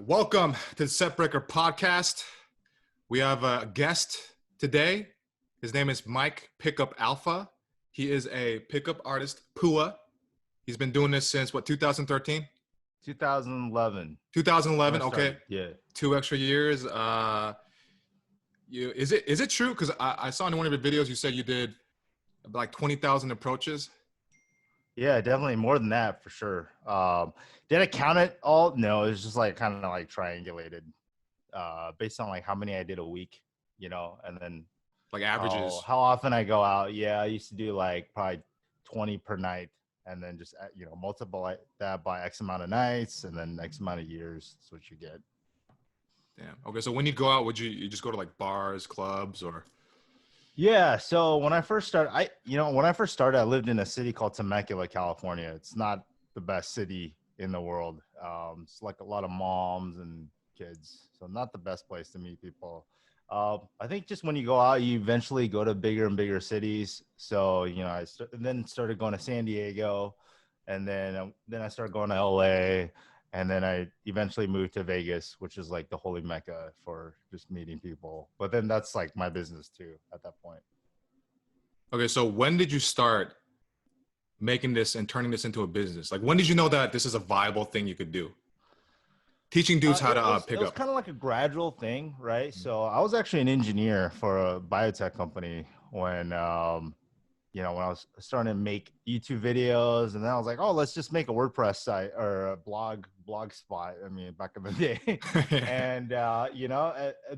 Welcome to the Setbreaker podcast. We have a guest today. His name is MikePickupAlpha. He is a pickup artist, PUA. He's been doing this since what, 2013? 2011. 2011. Okay. Yeah. 2 extra years. Is it true? Because I saw in one of your videos you said you did like 20,000 approaches. Yeah, definitely more than that for sure. Did I count it all? No, it was just like kind of like triangulated based on like how many I did a week, and then Like averages. how often I go out. Yeah, I used to do like probably 20 per night, and then just multiply that by X amount of nights, and then X amount of years. That's what you get. Damn. Okay, so when you go out, would you just go to like bars, clubs, or? Yeah. So when I first started, I lived in a city called Temecula, California. It's not the best city in the world. It's like a lot of moms and kids, so not the best place to meet people. I think just when you go out, you eventually go to bigger and bigger cities. So I then started going to San Diego, and then I started going to LA. And then I eventually moved to Vegas, which is like the holy mecca for just meeting people. But then that's like my business too at that point. Okay, so when did you start making this and turning this into a business? Like, when did you know that this is a viable thing you could do? Teaching dudes how to pick up. It was kind of like a gradual thing, right? Mm-hmm. So I was actually an engineer for a biotech company when when I was starting to make YouTube videos, and then I was like, oh, let's just make a WordPress site or a blog spot. I mean, back in the day. And,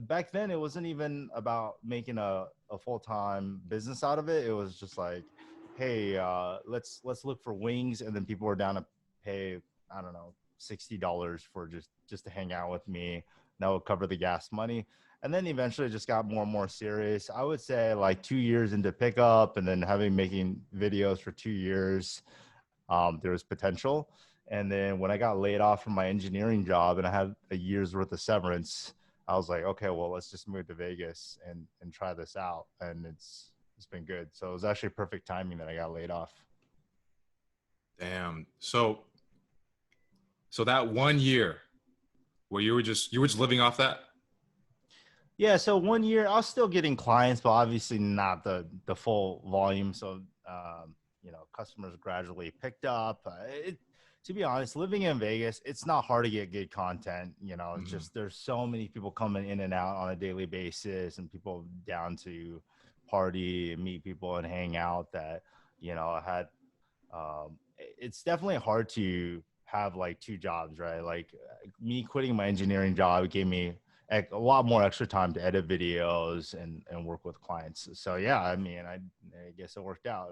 back then it wasn't even about making a full-time business out of it. It was just like, hey, let's look for wings. And then people were down to pay, I don't know, $60 for just to hang out with me. That would cover the gas money. And then eventually it just got more and more serious. I would say like 2 years into pickup, and then making videos for 2 years, there was potential. And then when I got laid off from my engineering job and I had a year's worth of severance, I was like, okay, well, let's just move to Vegas and try this out. And it's been good. So it was actually perfect timing that I got laid off. Damn. So that 1 year where you were just living off that? Yeah, so 1 year I was still getting clients, but obviously not the full volume. So customers gradually picked up. To be honest, living in Vegas, it's not hard to get good content. It's just there's so many people coming in and out on a daily basis, and people down to party and meet people and hang out that I had. It's definitely hard to have like two jobs, right? Like me quitting my engineering job gave me a lot more extra time to edit videos and work with clients. So yeah, I mean, I guess it worked out.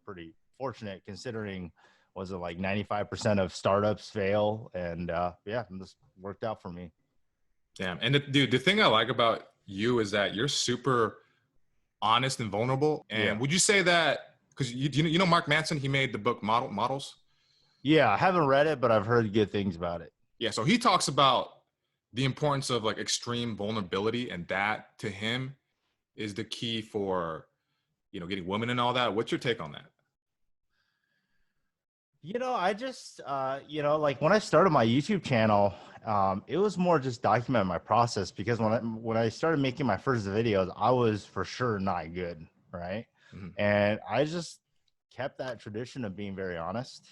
Pretty fortunate considering, was it like 95% of startups fail? And this worked out for me. Damn. And the thing I like about you is that you're super honest and vulnerable. And would you say that, because you know Mark Manson, he made the book Models? Yeah, I haven't read it, but I've heard good things about it. Yeah, so he talks about the importance of like extreme vulnerability, and that to him is the key for, getting women and all that. What's your take on that? I just, like when I started my YouTube channel, it was more just documenting my process, because when I started making my first videos, I was for sure not good, right? Mm-hmm. And I just kept that tradition of being very honest.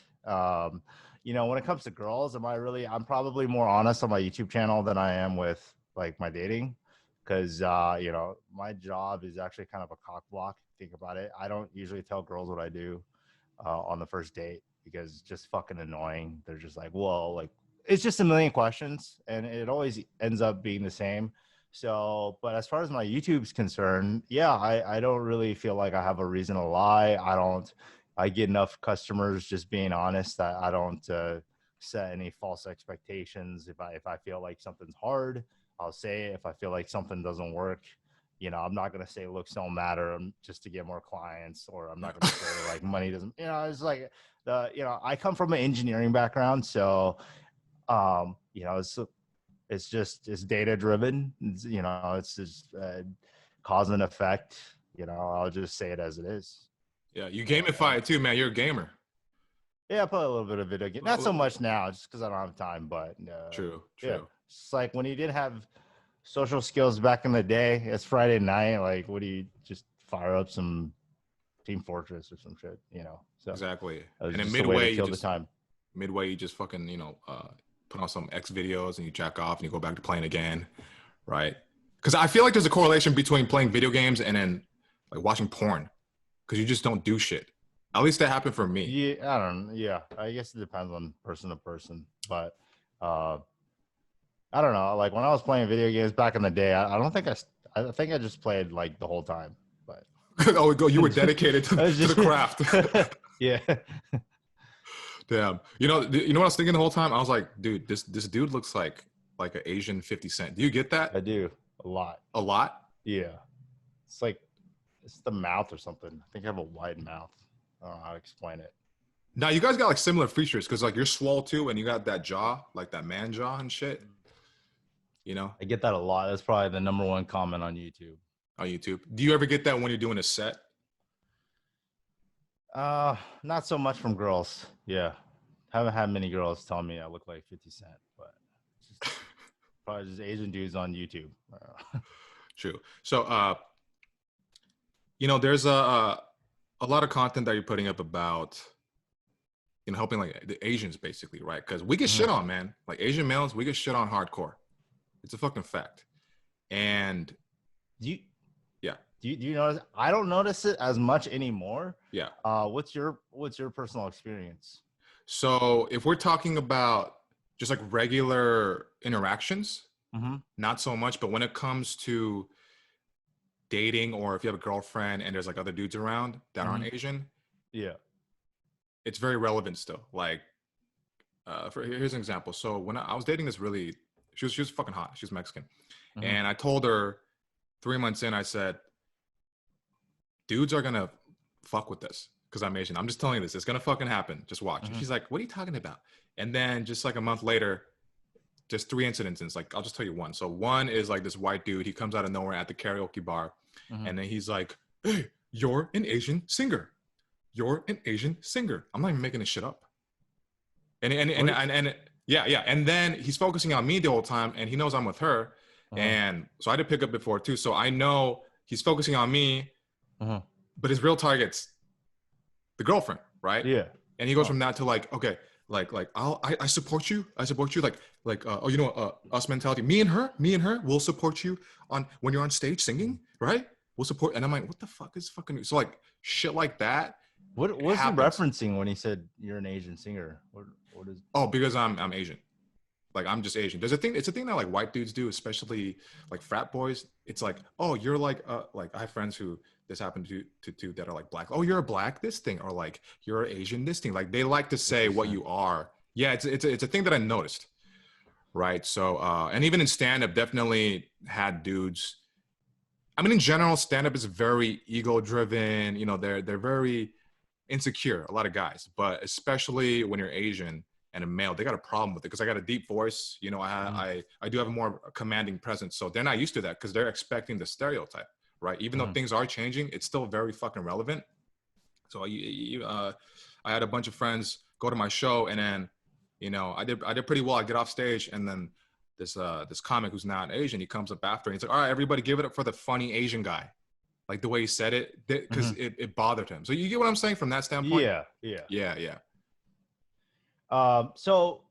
When it comes to girls, I'm probably more honest on my YouTube channel than I am with like my dating, because, my job is actually kind of a cock block. Think about it. I don't usually tell girls what I do on the first date, because it's just fucking annoying. They're just like, whoa, like it's just a million questions, and it always ends up being the same. So, but as far as my YouTube's concerned, yeah, I don't really feel like I have a reason to lie. I get enough customers just being honest that I don't set any false expectations. If I feel like something's hard, I'll say it. If I feel like something doesn't work, I'm not going to say looks don't matter just to get more clients, or I'm not going to say like money doesn't, it's like I come from an engineering background. So, it's data driven. It's just cause and effect. I'll just say it as it is. Yeah, you gamify it too, man. You're a gamer. Yeah, I play a little bit of video game. Not so much now, just because I don't have time. But True. Yeah. It's like when you didn't have social skills back in the day, it's Friday night. Like, what do you just fire up some Team Fortress or some shit, you know? So Exactly. it was And then just a way to midway, kill the time. you just fucking, put on some X videos and you jack off and you go back to playing again, right? Because I feel like there's a correlation between playing video games and then like watching porn, because you just don't do shit. At least that happened for me. Yeah, I don't know. Yeah, I guess it depends on person to person, but I don't know. Like when I was playing video games back in the day, I don't think I think I just played like the whole time. But Oh, you were dedicated to the craft. Yeah. Damn. You know what I was thinking the whole time? I was like, dude, this dude looks like an Asian 50 Cent. Do you get that? I do a lot. A lot? Yeah. It's like it's the mouth or something. I think I have a wide mouth. I don't know how to explain it. Now you guys got like similar features because like you're swole too, and you got that jaw, like that man jaw and shit. You know? I get that a lot. That's probably the number one comment on YouTube. On YouTube. Do you ever get that when you're doing a set? Not so much from girls. Yeah. Haven't had many girls tell me I look like 50 Cent, but just, probably just Asian dudes on YouTube. True. So, there's a lot of content that you're putting up about, helping like the Asians basically, right? Because we get shit on, man. Like Asian males, we get shit on hardcore. It's a fucking fact. And do you notice? I don't notice it as much anymore. Yeah. What's your personal experience? So if we're talking about just like regular interactions, not so much. But when it comes to dating, or if you have a girlfriend and there's like other dudes around that aren't Asian, yeah, it's very relevant still. Like, here's an example. So when I was dating this she was fucking hot. She's Mexican, and I told her 3 months in, I said, dudes are gonna fuck with this because I'm Asian. I'm just telling you this. It's gonna fucking happen. Just watch. And she's like, what are you talking about? And then just like a month later, just 3 incidences. Like, I'll just tell you one. So one is like this white dude. He comes out of nowhere at the karaoke bar. And then he's like, hey, you're an Asian singer. You're an Asian singer. I'm not even making this shit up. And yeah. And then he's focusing on me the whole time, and he knows I'm with her. And so I did pick up before too. So I know he's focusing on me, but his real target's the girlfriend, right? Yeah. And he goes from that to like, okay, like I support you. I support you. Us mentality. Me and her will support you on when you're on stage singing, right? We'll support. And I'm like, what the fuck is fucking? So like shit like that. What was he referencing when he said you're an Asian singer? What is? Oh, because I'm Asian. Like I'm just Asian. It's a thing that like white dudes do, especially like frat boys. It's like, oh, you're like I have friends who this happened to that are like black. Oh, you're a black this thing, or like you're Asian this thing. Like they like to say what you are. Yeah, it's a thing that I noticed, right? So and even in stand-up, definitely had dudes. I mean, in general, stand-up is very ego-driven. They're very insecure. A lot of guys, but especially when you're Asian and a male, they got a problem with it because I got a deep voice. I do have a more commanding presence, so they're not used to that because they're expecting the stereotype. Right, even though things are changing, it's still very fucking relevant. So I had a bunch of friends go to my show, and then, I did pretty well. I get off stage, and then this comic who's not Asian, he comes up after, and he's like, "All right, everybody, give it up for the funny Asian guy," like the way he said it, because it bothered him. So you get what I'm saying from that standpoint? Yeah. So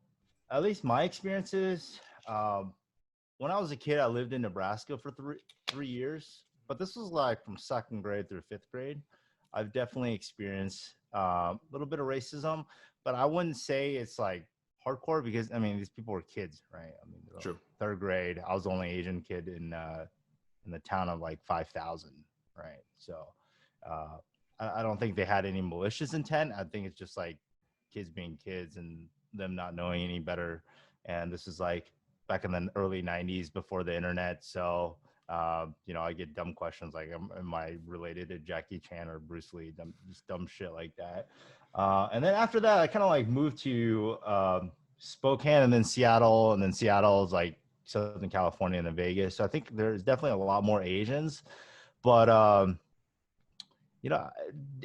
at least my experiences, when I was a kid, I lived in Nebraska for three years. But this was like from 2nd grade through 5th grade. I've definitely experienced a little bit of racism, but I wouldn't say it's like hardcore because, I mean, these people were kids, right? I mean, True. 3rd grade, I was the only Asian kid in the town of like 5,000, right? So I don't think they had any malicious intent. I think it's just like kids being kids and them not knowing any better. And this is like back in the early 90s before the internet. So I get dumb questions like, am I related to Jackie Chan or Bruce Lee? Just dumb shit like that. And then after that, I kind of like moved to Spokane and then Seattle. And then Seattle is like Southern California and then Vegas. So I think there's definitely a lot more Asians. But,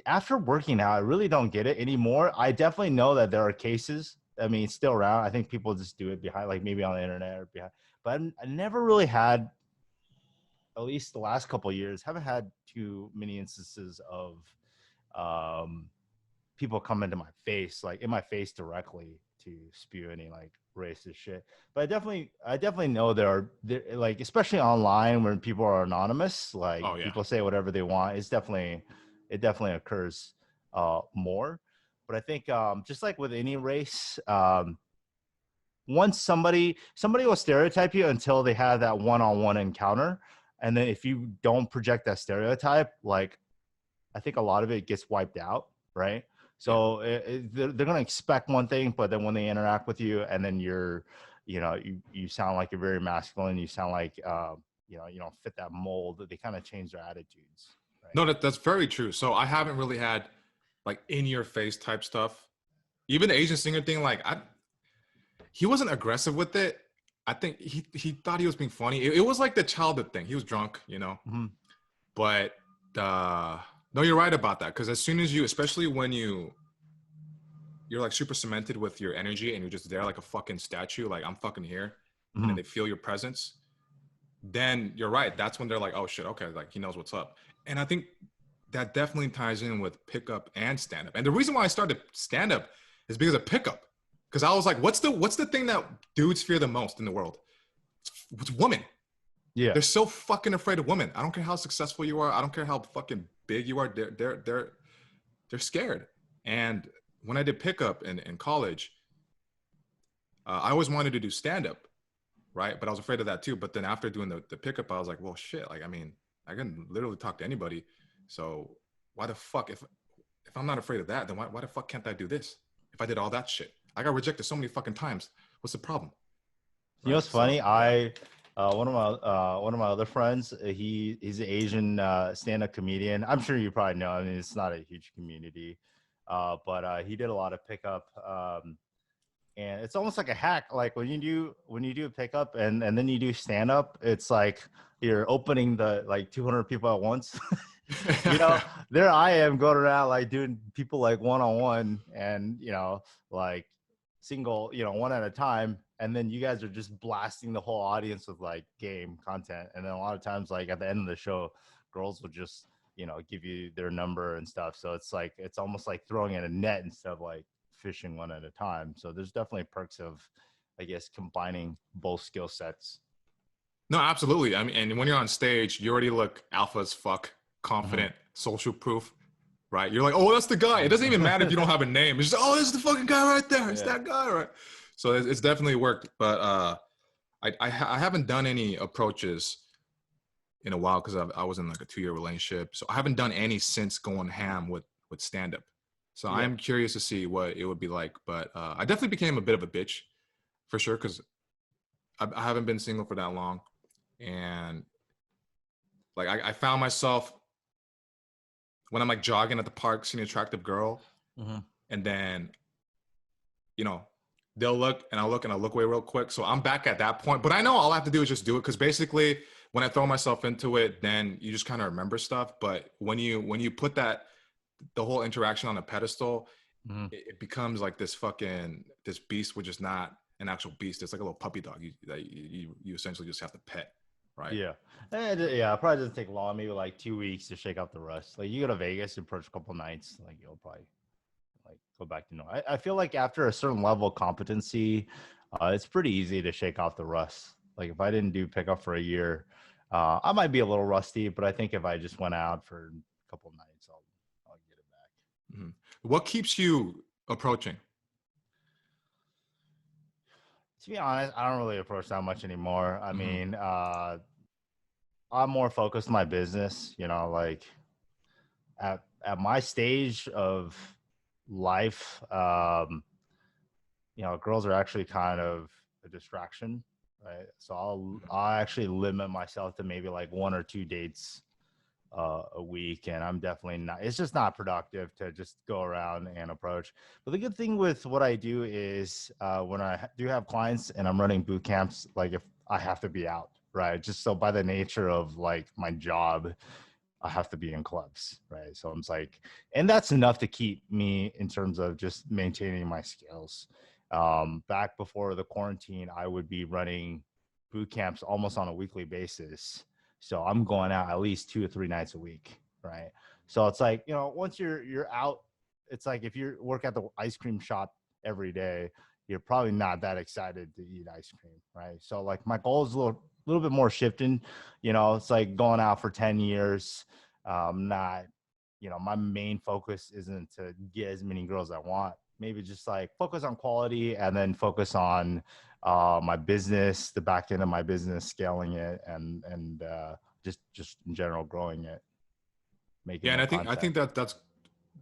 after working out, I really don't get it anymore. I definitely know that there are cases I mean, it's still around. I think people just do it behind, like maybe on the internet or behind. But I never really had, at least the last couple of years, haven't had too many instances of um, people come into my face, like in my face directly to spew any like racist shit. But I definitely know there like, especially online when people are anonymous, like Oh yeah. people say whatever they want. It definitely occurs more. But I think just like with any race, once somebody will stereotype you until they have that one-on-one encounter, and then if you don't project that stereotype, like I think a lot of it gets wiped out, right? Yeah. So they're going to expect one thing, but then when they interact with you, and then you sound like you're very masculine, you sound like you don't fit that mold. They kind of change their attitudes, right? No, that's very true. So I haven't really had like in your face type stuff. Even the Asian singer thing, like he wasn't aggressive with it. I think he thought he was being funny. It was like the childhood thing. He was drunk, you know. Mm-hmm. But no, you're right about that. Because as soon as you, especially when you're like super cemented with your energy and you're just there like a fucking statue, like I'm fucking here, and then they feel your presence, then you're right. That's when they're like, oh shit, okay, like he knows what's up. And I think that definitely ties in with pickup and stand up. And the reason why I started stand up is because of pickup. Because I was like, what's the thing that dudes fear the most in the world? It's women. Yeah. They're so fucking afraid of women. I don't care how successful you are. I don't care how fucking big you are. They're scared. And when I did pickup in college, I always wanted to do stand up, right? But I was afraid of that too. But then after doing the pickup, I was like, well, shit. Like, I mean, I can literally talk to anybody. So why the fuck, if I'm not afraid of that, then why the fuck can't I do this? If I did all that shit, I got rejected so many fucking times. What's the problem? You know what's funny? So, yeah. One of my other friends, he's an Asian stand-up comedian. I'm sure you probably know. I mean, it's not a huge community, but he did a lot of pickup, and it's almost like a hack. Like when you do a pickup and then you do stand-up, it's like you're opening the like 200 people at once. You know, there I am going around like doing people like one-on-one, and like single, one at a time, and then you guys are just blasting the whole audience with like game content. And then a lot of times, like at the end of the show, girls will just give you their number and stuff. So it's like it's almost like throwing in a net instead of like fishing one at a time. So there's definitely perks of, I guess, combining both skill sets. No, absolutely. I mean, and when you're on stage, you already look alpha as fuck, confident, social proof, right? You're like, oh, that's the guy. It doesn't even matter if you don't have a name. It's just, oh, this is the fucking guy right there. It's that guy, right? So it's definitely worked. But I haven't done any approaches in a while because I was in like a 2-year relationship. So I haven't done any since going ham with stand up. So I'm curious to see what it would be like. But I definitely became a bit of a bitch for sure because I haven't been single for that long. And like I found myself when I'm like jogging at the park, seeing an attractive girl, and then they'll look and I'll look and I'll look away real quick. So I'm back at that point. But I know all I have to do is just do it because basically when I throw myself into it, then you just kind of remember stuff. But when you put the whole interaction on a pedestal, it becomes like this beast, which is not an actual beast. It's like a little puppy dog you essentially just have to pet. Right. Yeah. And it probably doesn't take long, maybe like 2 weeks to shake out the rust. Like you go to Vegas, you approach a couple nights, like you'll probably like go back to normal. I feel like after a certain level of competency, it's pretty easy to shake off the rust. Like if I didn't do pickup for a year, I might be a little rusty, but I think if I just went out for a couple nights, I'll get it back. What keeps you approaching? To be honest, I don't really approach that much anymore. I mean, I'm more focused on my business, like at my stage of life, girls are actually kind of a distraction, right? So I'll actually limit myself to maybe like 1 or 2 dates a week, and I'm definitely not, it's just not productive to just go around and approach. But the good thing with what I do is when I do have clients and I'm running boot camps, like if I have to be out, right? Just so by the nature of like my job, I have to be in clubs, right? So I'm like, and that's enough to keep me in terms of just maintaining my skills. Back before the quarantine, I would be running boot camps almost on a weekly basis. So I'm going out at least 2 or 3 nights a week, right? So it's like, you know, once you're out, it's like if you work at the ice cream shop every day, you're probably not that excited to eat ice cream, right? So like my goal is a little bit more shifting. You know, it's like going out for 10 years. Not, you know, my main focus isn't to get as many girls as I want. Maybe just like focus on quality and then focus on my business, the back end of my business, scaling it, and just in general growing it, making Yeah, and more I content. think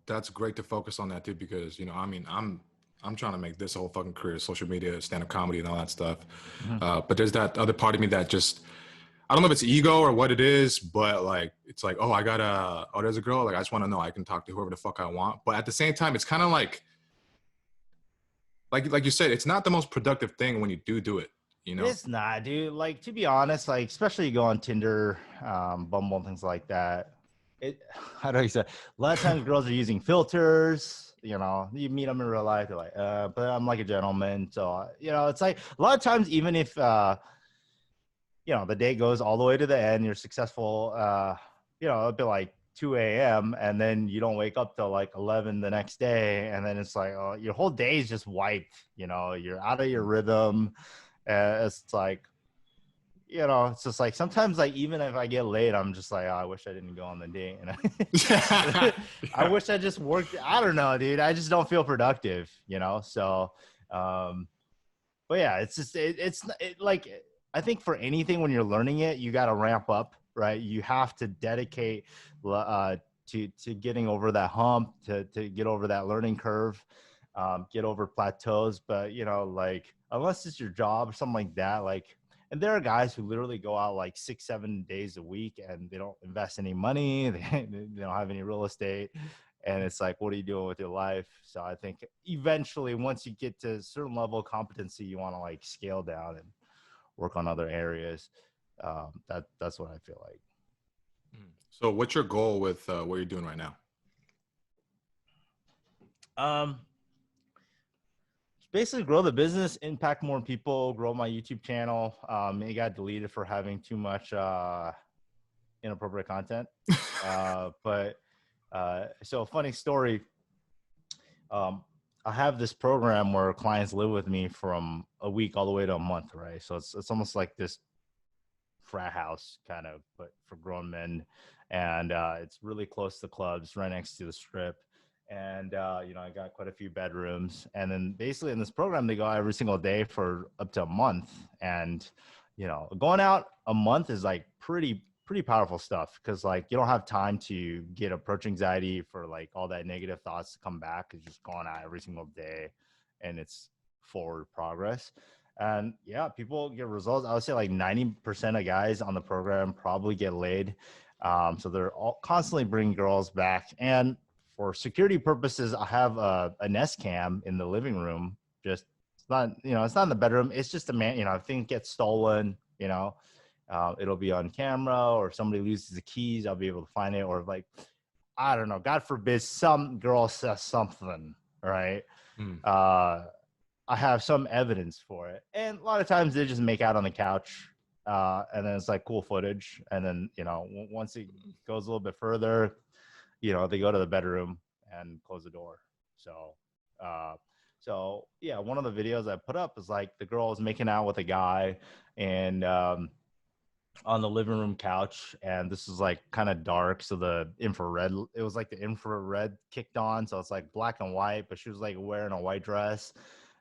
that's great to focus on that too, because you know, I mean, I'm trying to make this whole fucking career, social media, stand-up comedy, and all that stuff. Mhm. But there's that other part of me that just, I don't know if it's ego or what it is, but like it's like, oh, there's a girl, like I just want to know, I can talk to whoever the fuck I want. But at the same time, it's kind of like you said, it's not the most productive thing when you do it, you know? It's not, dude. Like, to be honest, like, especially you go on Tinder, Bumble, and things like that. How do I say? A lot of times girls are using filters. You know, you meet them in real life, they're like, but I'm like a gentleman. So, you know, it's like a lot of times, even if, you know, the day goes all the way to the end, you're successful, you know, it'll be like 2 a.m. and then you don't wake up till like 11 the next day. And then it's like, oh, your whole day is just wiped. You know, you're out of your rhythm. It's like, you know, it's just like sometimes, like, even if I get late, I'm just like, oh, I wish I didn't go on the date. And I Yeah. wish I just worked. I don't know, dude. I just don't feel productive, you know? So, but yeah, it's just, like, I think for anything, when you're learning it, you got to ramp up, right? You have to dedicate, to getting over that hump, to get over that learning curve, get over plateaus. But, you know, like, unless it's your job or something like that, like, and there are guys who literally go out like 6-7 days a week and they don't invest any money. They don't have any real estate. And it's like, what are you doing with your life? So I think eventually, once you get to a certain level of competency, you want to like scale down and work on other areas. That's what I feel like. So what's your goal with what you're doing right now? Um, Basically grow the business, impact more people, grow my YouTube channel. It got deleted for having too much inappropriate content. But so funny story. I have this program where clients live with me from a week all the way to a month, right? So it's almost like this frat house kind of, but for grown men. And it's really close to clubs, right next to the strip. And you know, I got quite a few bedrooms. And then basically in this program, they go out every single day for up to a month. And you know, going out a month is like pretty powerful stuff, because like you don't have time to get approach anxiety for like all that negative thoughts to come back. It's just going out every single day, and it's forward progress. And yeah, people get results. I would say like 90% of guys on the program probably get laid. So they're all constantly bringing girls back. And for security purposes, I have a Nest Cam in the living room. Just, it's not, you know, it's not in the bedroom. It's just a man, you know, if things get stolen, you know, it'll be on camera, or if somebody loses the keys, I'll be able to find it. Or like, I don't know, God forbid some girl says something, right? Mm. I have some evidence for it. And a lot of times they just make out on the couch. And then it's like cool footage. And then, you know, once it goes a little bit further, you know, they go to the bedroom and close the door. So, so yeah, one of the videos I put up is like the girl is making out with a guy, and on the living room couch, and this is like kind of dark, so the infrared, it was like the infrared kicked on, so it's like black and white, but she was like wearing a white dress.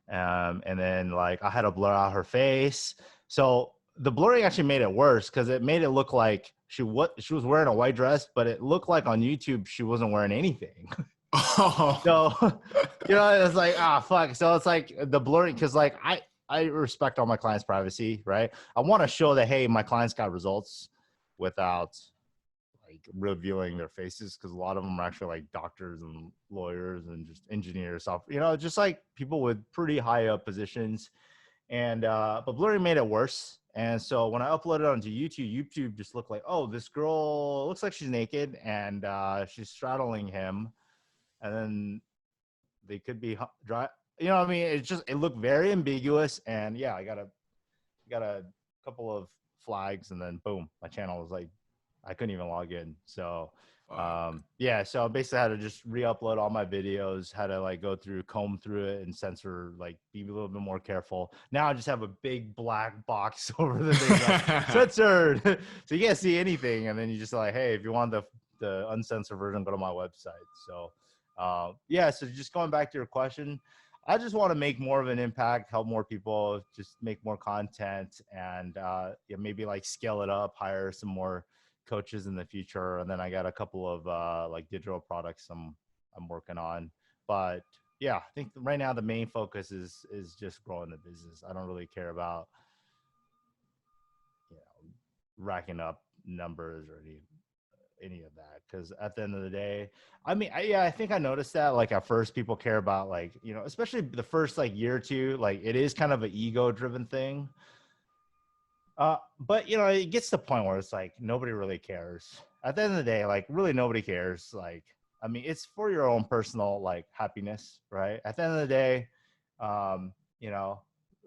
And then like I had to blur out her face. So the blurring actually made it worse, because it made it look like she was wearing a white dress, but it looked like on YouTube she wasn't wearing anything. Oh. So, you know, it's like, fuck. So it's like the blurring, because like I respect all my clients' privacy, right? I want to show that, hey, my clients got results without like revealing their faces, because a lot of them are actually like doctors and lawyers and just engineers, you know, just like people with pretty high up positions. And but blurring made it worse. And so when I uploaded it onto YouTube just looked like, oh, this girl looks like she's naked, and she's straddling him, and then they could be you know what I mean? It looked very ambiguous, and yeah, I got a couple of flags, and then boom, my channel was like, I couldn't even log in. So yeah, so I basically had to just re-upload all my videos, had to like comb through it and censor, like be a little bit more careful. Now I just have a big black box over the thing like censored. So you can't see anything, and then you just like, hey, if you want the uncensored version, go to my website. So yeah, so just going back to your question, I just want to make more of an impact, help more people, just make more content, and yeah, maybe like scale it up, hire some more coaches in the future. And then I got a couple of like digital products I'm working on. But yeah, I think right now the main focus is just growing the business. I don't really care about, you know, racking up numbers or any of that, because at the end of the day, I mean, I think I noticed that like at first people care about, like, you know, especially the first like year or two, like it is kind of an ego driven thing. But you know, it gets to the point where it's like nobody really cares at the end of the day. Like really nobody cares. Like, I mean, it's for your own personal like happiness, right? At the end of the day, you know,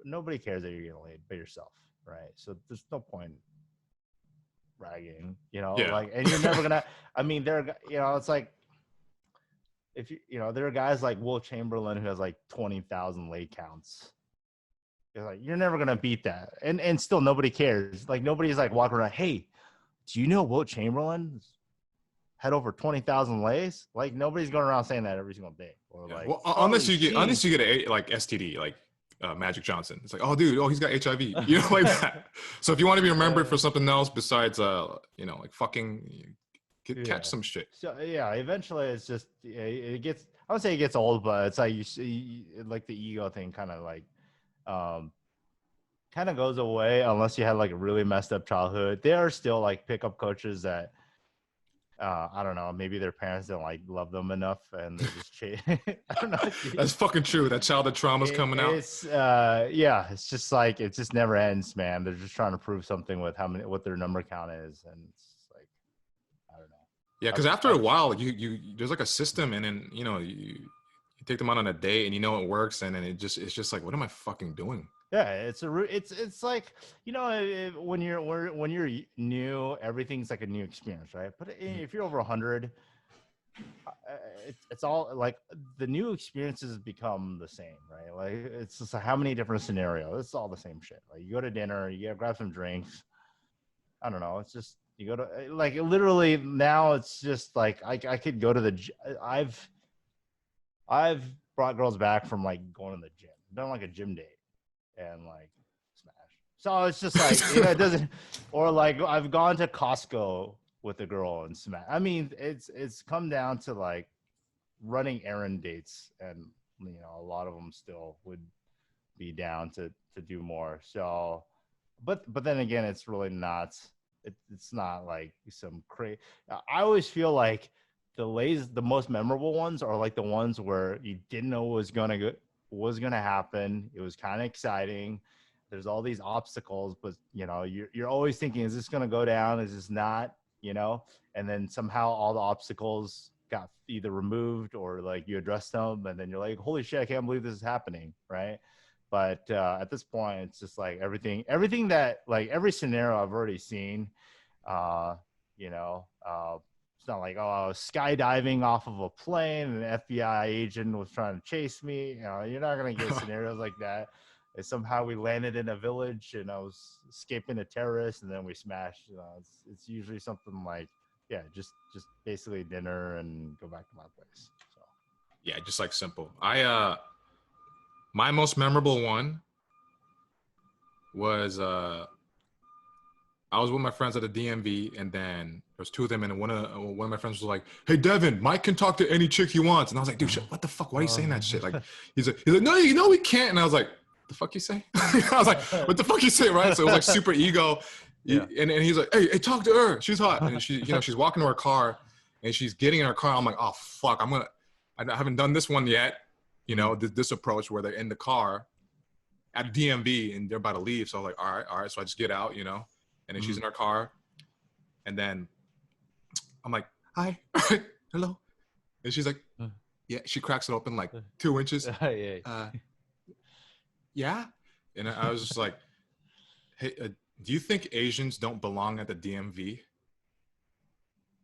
nobody cares that you're getting laid but yourself, right? So there's no point bragging, you know, Yeah. like, and you're never gonna, I mean, you know, it's like, if you know, there are guys like Will Chamberlain who has like 20,000 late counts. You're like, you're never gonna beat that, and still nobody cares. Like nobody's like walking around, hey, do you know Will Chamberlain had over 20,000 lays? Like nobody's going around saying that every single day. Or Yeah. like, Well, Charlie unless Sheen. you get a like STD, like Magic Johnson. It's like, oh, dude, oh, he's got HIV. You know, like that. So if you want to be remembered for something else besides, you know, like fucking, catch some shit. So yeah, eventually it's just it gets. I would say it gets old, but it's like you see, like the ego thing, kind of like, kind of goes away unless you had like a really messed up childhood. There are still like pickup coaches that I don't know, maybe their parents don't like love them enough and they're just I don't know. That's fucking true. That childhood trauma's coming out. It's yeah, it's just like it just never ends, man. They're just trying to prove something with what their number count is, and it's like, I don't know. Yeah, because after a while, you there's like a system, and then you know you take them out on a date, and you know it works, and then it's just like, what am I fucking doing? Yeah, it's like, you know, when you're new, everything's like a new experience, right? But if you're over 100, it's all like the new experiences become the same, right? Like it's just how many different scenarios. It's all the same shit. Like you go to dinner, you grab some drinks. I don't know. It's just you go to like literally now. It's just like I could go to I've brought girls back from like going to the gym, done like a gym date, and like smash. So it's just like, you know, it doesn't, or like I've gone to Costco with a girl and smash. I mean, it's come down to like running errand dates, and you know, a lot of them still would be down to do more. So, but then again, it's really not. It's not like some crazy. I always feel like the most memorable ones are like the ones where you didn't know what was gonna happen. It was kind of exciting. There's all these obstacles, but you know, you're always thinking, is this gonna go down? Is this not? You know, and then somehow all the obstacles got either removed or like you addressed them, and then you're like, holy shit, I can't believe this is happening, right? But at this point, it's just like everything that like every scenario I've already seen. You know, it's not like, oh, I was skydiving off of a plane and an FBI agent was trying to chase me. You know, you're not gonna get scenarios like that. And somehow we landed in a village and I was escaping a terrorist and then we smashed. You know, it's usually something like, yeah, just basically dinner and go back to my place. So Yeah, just like simple. My most memorable one was I was with my friends at the DMV, and then there's two of them, and one of my friends was like, "Hey, Devin, Mike can talk to any chick he wants," and I was like, "Dude, shit, what the fuck? Why are you saying that shit?" Like, he's like, "No, you know we can't," and I was like, "The fuck you say?" I was like, "What the fuck you say?" Right? So it was like super ego, Yeah. and he's like, "Hey, talk to her. She's hot," and she, you know, she's walking to her car, and she's getting in her car. I'm like, "Oh fuck, I haven't done this one yet." You know, this approach where they're in the car at DMV and they're about to leave. So I'm like, all right. So I just get out, you know, and then she's in her car. And then I'm like, hi, hello. And she's like, Yeah, she cracks it open like 2 inches. Yeah. Yeah. And I was just like, hey, do you think Asians don't belong at the DMV?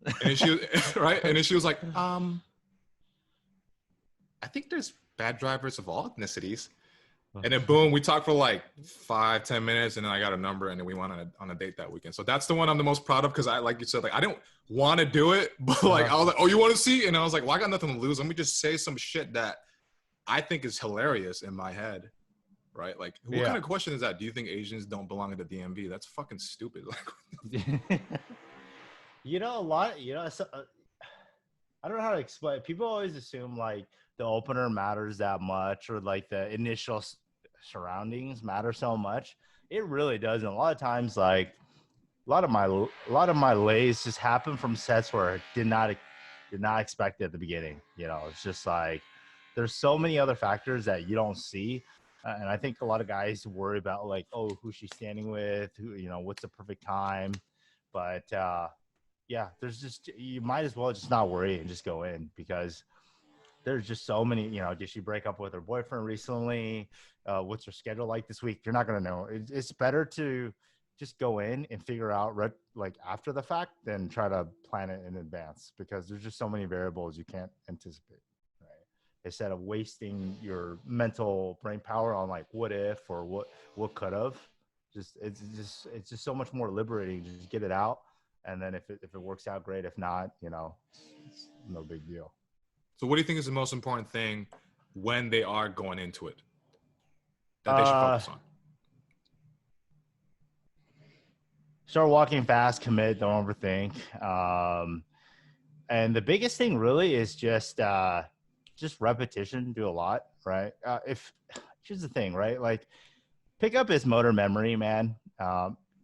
And then she right, and then she was like, I think there's bad drivers of all ethnicities. And then boom, we talked for like 5-10 minutes, and then I got a number, and then we went on a date that weekend. So that's the one I'm the most proud of, because I, like you said, like I don't want to do it, but like I was like, oh, you want to see? And I was like, well, I got nothing to lose. Let me just say some shit that I think is hilarious in my head, right? Like, what kind of question is that? Do you think Asians don't belong in the DMV? That's fucking stupid. Like, you know, a lot. You know, I don't know how to explain. People always assume like the opener matters that much, or like the initial surroundings matter so much. It really doesn't. A lot of times, like a lot of my lays just happen from sets where I did not expect it at the beginning. You know, it's just like there's so many other factors that you don't see. And I think a lot of guys worry about like, oh, who's she standing with? Who, you know, what's the perfect time? But yeah, there's just, you might as well just not worry and just go in, because there's just so many, you know, did she break up with her boyfriend recently? What's her schedule like this week? You're not going to know. It's better to just go in and figure out like after the fact than try to plan it in advance, because there's just so many variables you can't anticipate, right? Instead of wasting your mental brain power on like what if or what could have, it's just so much more liberating to just get it out. And then if it works out, great. If not, you know, it's no big deal. so what do you think is the most important thing when they are going into it that they should focus on? Start walking fast, commit, don't overthink. And the biggest thing really is just repetition, do a lot, right? Here's the thing, right? Like pickup is motor memory, man.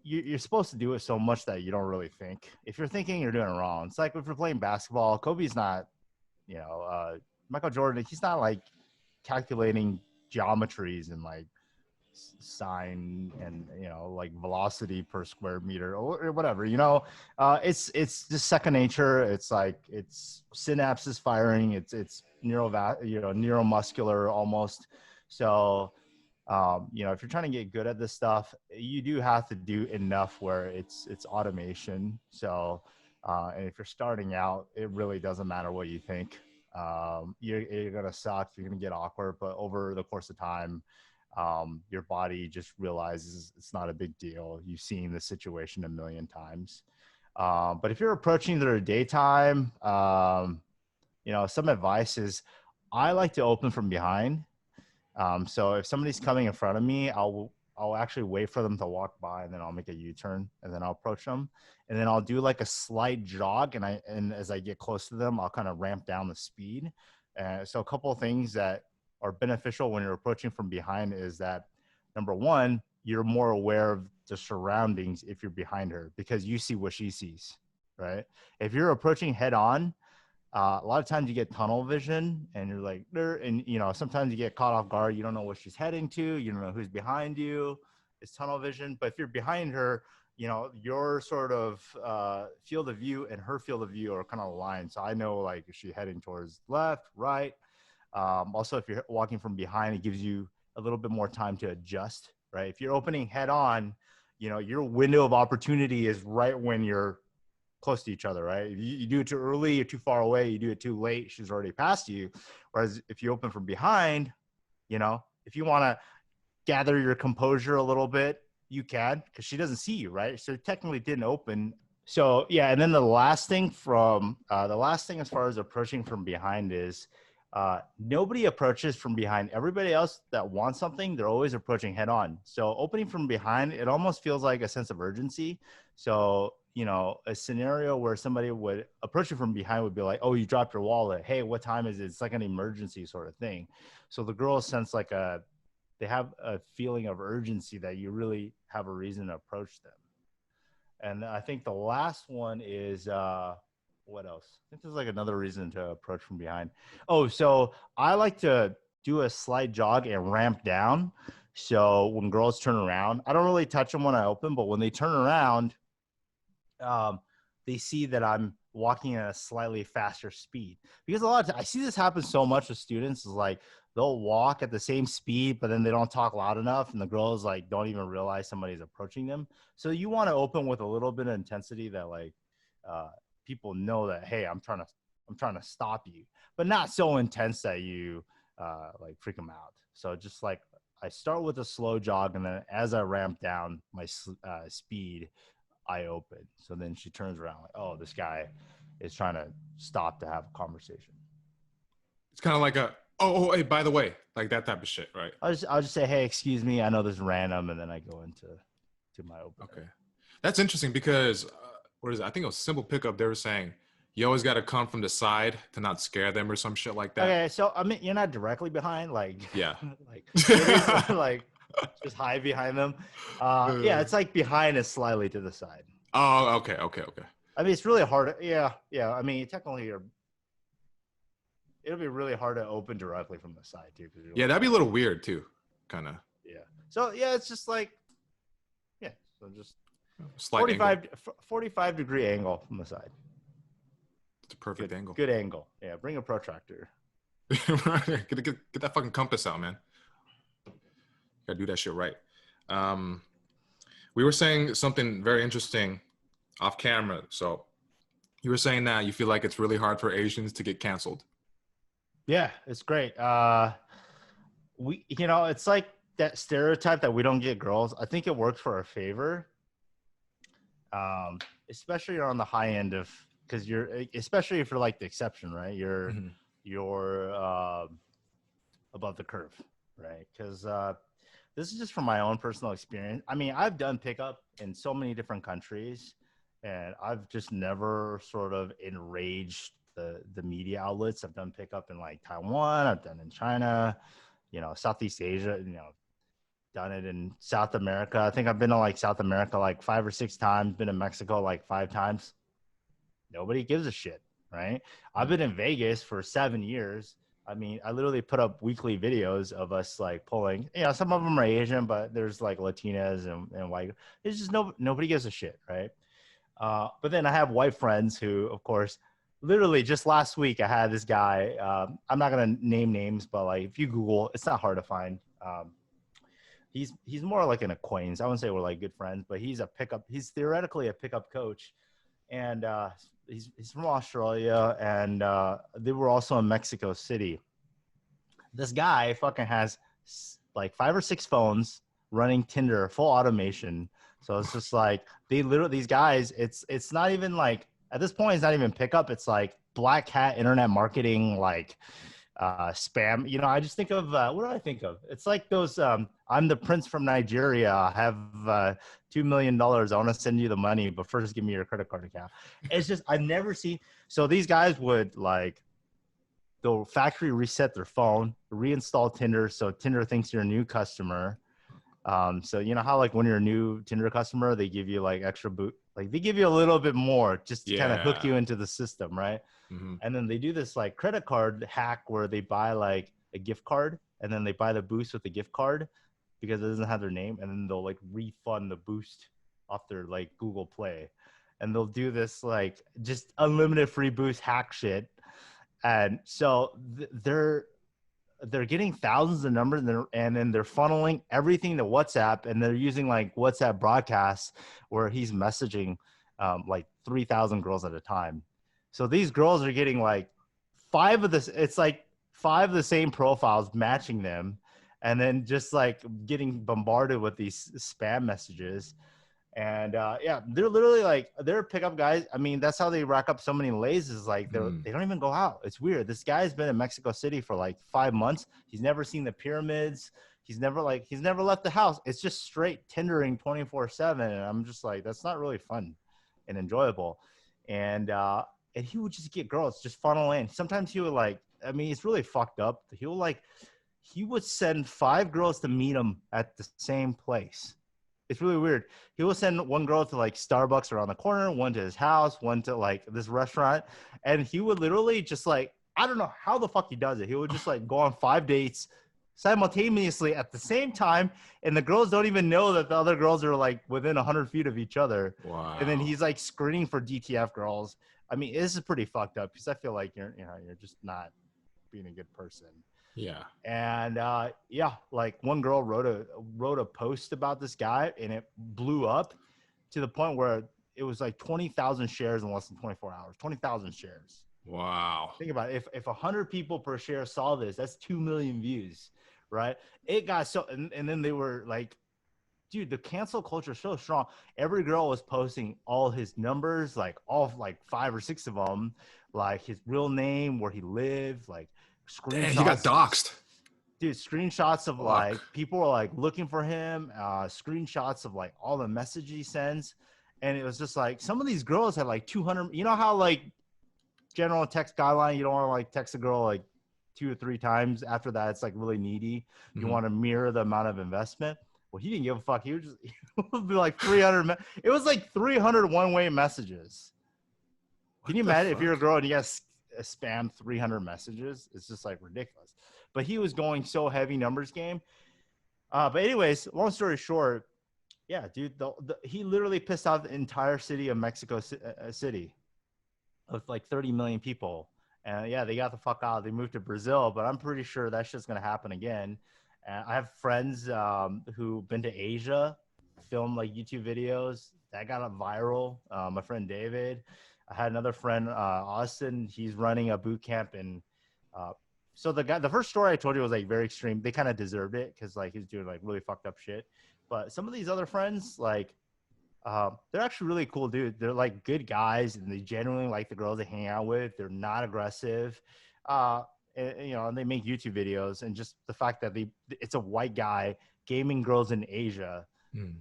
You're supposed to do it so much that you don't really think. If you're thinking, you're doing it wrong. It's like if you're playing basketball, Kobe's not, you know, Michael Jordan, he's not like calculating geometries and like sine and, you know, like velocity per square meter or whatever, you know. It's just second nature. It's like it's synapses firing. It's neuromuscular almost. So you know, if you're trying to get good at this stuff, you do have to do enough where it's automation. So and if you're starting out, it really doesn't matter what you think. You're gonna suck, you're gonna get awkward, but over the course of time, your body just realizes it's not a big deal. You've seen the situation a million times. But if you're approaching their daytime, you know, some advice is I like to open from behind. So if somebody's coming in front of me, I'll actually wait for them to walk by, and then I'll make a U-turn, and then I'll approach them, and then I'll do like a slight jog, and as I get close to them, I'll kind of ramp down the speed. So a couple of things that are beneficial when you're approaching from behind is that, number one, you're more aware of the surroundings if you're behind her, because you see what she sees, right? If you're approaching head on, a lot of times you get tunnel vision, and you're like, and you know, sometimes you get caught off guard. You don't know where she's heading to. You don't know who's behind you. It's tunnel vision. But if you're behind her, you know, your sort of field of view and her field of view are kind of aligned. So I know, like, is she heading towards left, right? Also, if you're walking from behind, it gives you a little bit more time to adjust, right? If you're opening head on, you know, your window of opportunity is right when you're close to each other, right? If you do it too early, you're too far away. You do it too late, she's already past you. Whereas if you open from behind, you know, if you want to gather your composure a little bit, you can, because she doesn't see you, right? So technically didn't open. So yeah, and then the last thing as far as approaching from behind is nobody approaches from behind. Everybody else that wants something, they're always approaching head on. So opening from behind, it almost feels like a sense of urgency. So, you know, a scenario where somebody would approach you from behind would be like, oh, you dropped your wallet. Hey, what time is it? It's like an emergency sort of thing. So the girls sense like they have a feeling of urgency that you really have a reason to approach them. And I think the last one is, what else? I think there's like another reason to approach from behind. Oh, so I like to do a slight jog and ramp down. So when girls turn around, I don't really touch them when I open, but when they turn around, they see that I'm walking at a slightly faster speed. Because a lot of times, I see this happen so much with students is like they'll walk at the same speed, but then they don't talk loud enough, and the girls like don't even realize somebody's approaching them. So you want to open with a little bit of intensity that like people know that, hey, I'm trying to stop you, but not so intense that you like freak them out. So just like I start with a slow jog, and then as I ramp down my speed, I open. So then she turns around like, oh, this guy is trying to stop to have a conversation. It's kind of like a, oh, hey, by the way, like that type of shit, right? I'll just say, hey, excuse me, I know this is random, and then I go into my open. Okay, that's interesting because what is it? I think it was Simple Pickup. They were saying you always got to come from the side to not scare them or some shit like that. Okay, so I mean, you're not directly behind, like Yeah, like like just hide behind them. Yeah, it's like behind is slightly to the side. Oh, okay. I mean, it's really hard. Yeah. I mean, technically, it'll be really hard to open directly from the side too. Yeah, that'd be a little weird too, kind of. Yeah. So yeah, it's just like, yeah. So just slight 45 degree angle from the side. It's a perfect angle. Good angle. Yeah. Bring a protractor. get that fucking compass out, man. Gotta do that shit right. We were saying something very interesting off camera. So you were saying that you feel like it's really hard for Asians to get canceled. Yeah, it's great. It's like that stereotype that we don't get girls. I think it works for our favor. Especially on the high end of, because especially if you're like the exception, right? You're above the curve, right? Because this is just from my own personal experience. I mean, I've done pickup in so many different countries, and I've just never sort of enraged the media outlets. I've done pickup in like Taiwan. I've done in China, Southeast Asia, done it in South America. I think I've been to like South America like 5 or 6 times, been to Mexico like 5 times. Nobody gives a shit, right? I've been in Vegas for 7 years. I mean, I literally put up weekly videos of us like pulling, some of them are Asian, but there's like Latinas and white. It's just nobody gives a shit, right? But then I have white friends who, of course, literally just last week I had this guy. I'm not gonna name names, but like if you Google, it's not hard to find. He's more like an acquaintance. I wouldn't say we're like good friends, but he's theoretically a pickup coach, and he's from Australia, and they were also in Mexico City. This guy fucking has like 5 or 6 phones running Tinder, full automation. So it's just like these guys, it's not even like, at this point, it's not even pickup. It's like black hat internet marketing, like spam. I just think of, what do I think of? It's like those, I'm the prince from Nigeria. I have $2 million. I want to send you the money, but first give me your credit card account. It's just, I've never seen. So these guys would like, they'll factory reset their phone, reinstall Tinder. So Tinder thinks you're a new customer. So you know how like when you're a new Tinder customer, they give you like extra like they give you a little bit more just to kind of hook you into the system, right? Mm-hmm. And then they do this like credit card hack where they buy like a gift card, and then they buy the boost with the gift card because it doesn't have their name, and then they'll like refund the boost off their like Google Play, and they'll do this like just unlimited free boost hack shit. And so they're getting thousands of numbers, and then they're funneling everything to WhatsApp, and they're using like WhatsApp broadcasts where he's messaging like 3,000 girls at a time. So these girls are getting like 5 of this. It's like 5 of the same profiles matching them, and then just like getting bombarded with these spam messages. And they're literally like, they're pickup guys. I mean, that's how they rack up so many lays, is like they don't even go out. It's weird. This guy's been in Mexico City for like 5 months. He's never seen the pyramids. He's never left the house. It's just straight Tindering 24/7. And I'm just like, that's not really fun and enjoyable. And he would just get girls, just funnel in. Sometimes he would like, I mean, it's really fucked up. He would send 5 girls to meet him at the same place. It's really weird. He will send one girl to like Starbucks around the corner, one to his house, one to like this restaurant. And he would literally just like, I don't know how the fuck he does it. He would just like go on 5 dates simultaneously at the same time. And the girls don't even know that the other girls are like within 100 feet of each other. Wow. And then he's like screening for DTF girls. I mean, this is pretty fucked up because I feel like you're just not being a good person. Yeah. And yeah, like one girl wrote a post about this guy, and it blew up to the point where it was like 20,000 shares in less than 24 hours. 20,000 shares. Wow. Think about it. If 100 people per share saw this, that's 2 million views, right? It got so, and then they were like, dude, the cancel culture is so strong. Every girl was posting all his numbers, like all like 5 or 6 of them, like his real name, where he lived, like Damn, he got screenshots. doxxed. Dude, screenshots of Fuck. like people were like looking for him, screenshots of like all the messages he sends. And it was just like some of these girls had like 200. You know how like general text guideline, you don't want to like text a girl like 2 or 3 times. After that, it's like really needy. You want to mirror the amount of investment. Well, he didn't give a fuck. He was just, it would be like 300. It was like 300 one-way messages. Can you imagine if you're a girl and you got spam 300 messages? It's just like ridiculous. But he was going so heavy numbers game. But anyways, long story short, yeah, dude, he literally pissed off the entire city of Mexico City of like 30 million people. And yeah, they got the fuck out. They moved to Brazil, but I'm pretty sure that's just going to happen again. And I have friends who've been to Asia, film like YouTube videos that got viral. My friend David. I had another friend, Austin. He's running a boot camp, and so the first story I told you was like very extreme. They kind of deserved it because like he's doing like really fucked up shit. But some of these other friends, like, they're actually really cool, dude. They're like good guys, and they genuinely like the girls they hang out with. They're not aggressive, and, you know, and they make YouTube videos. And just the fact that it's a white guy gaming girls in Asia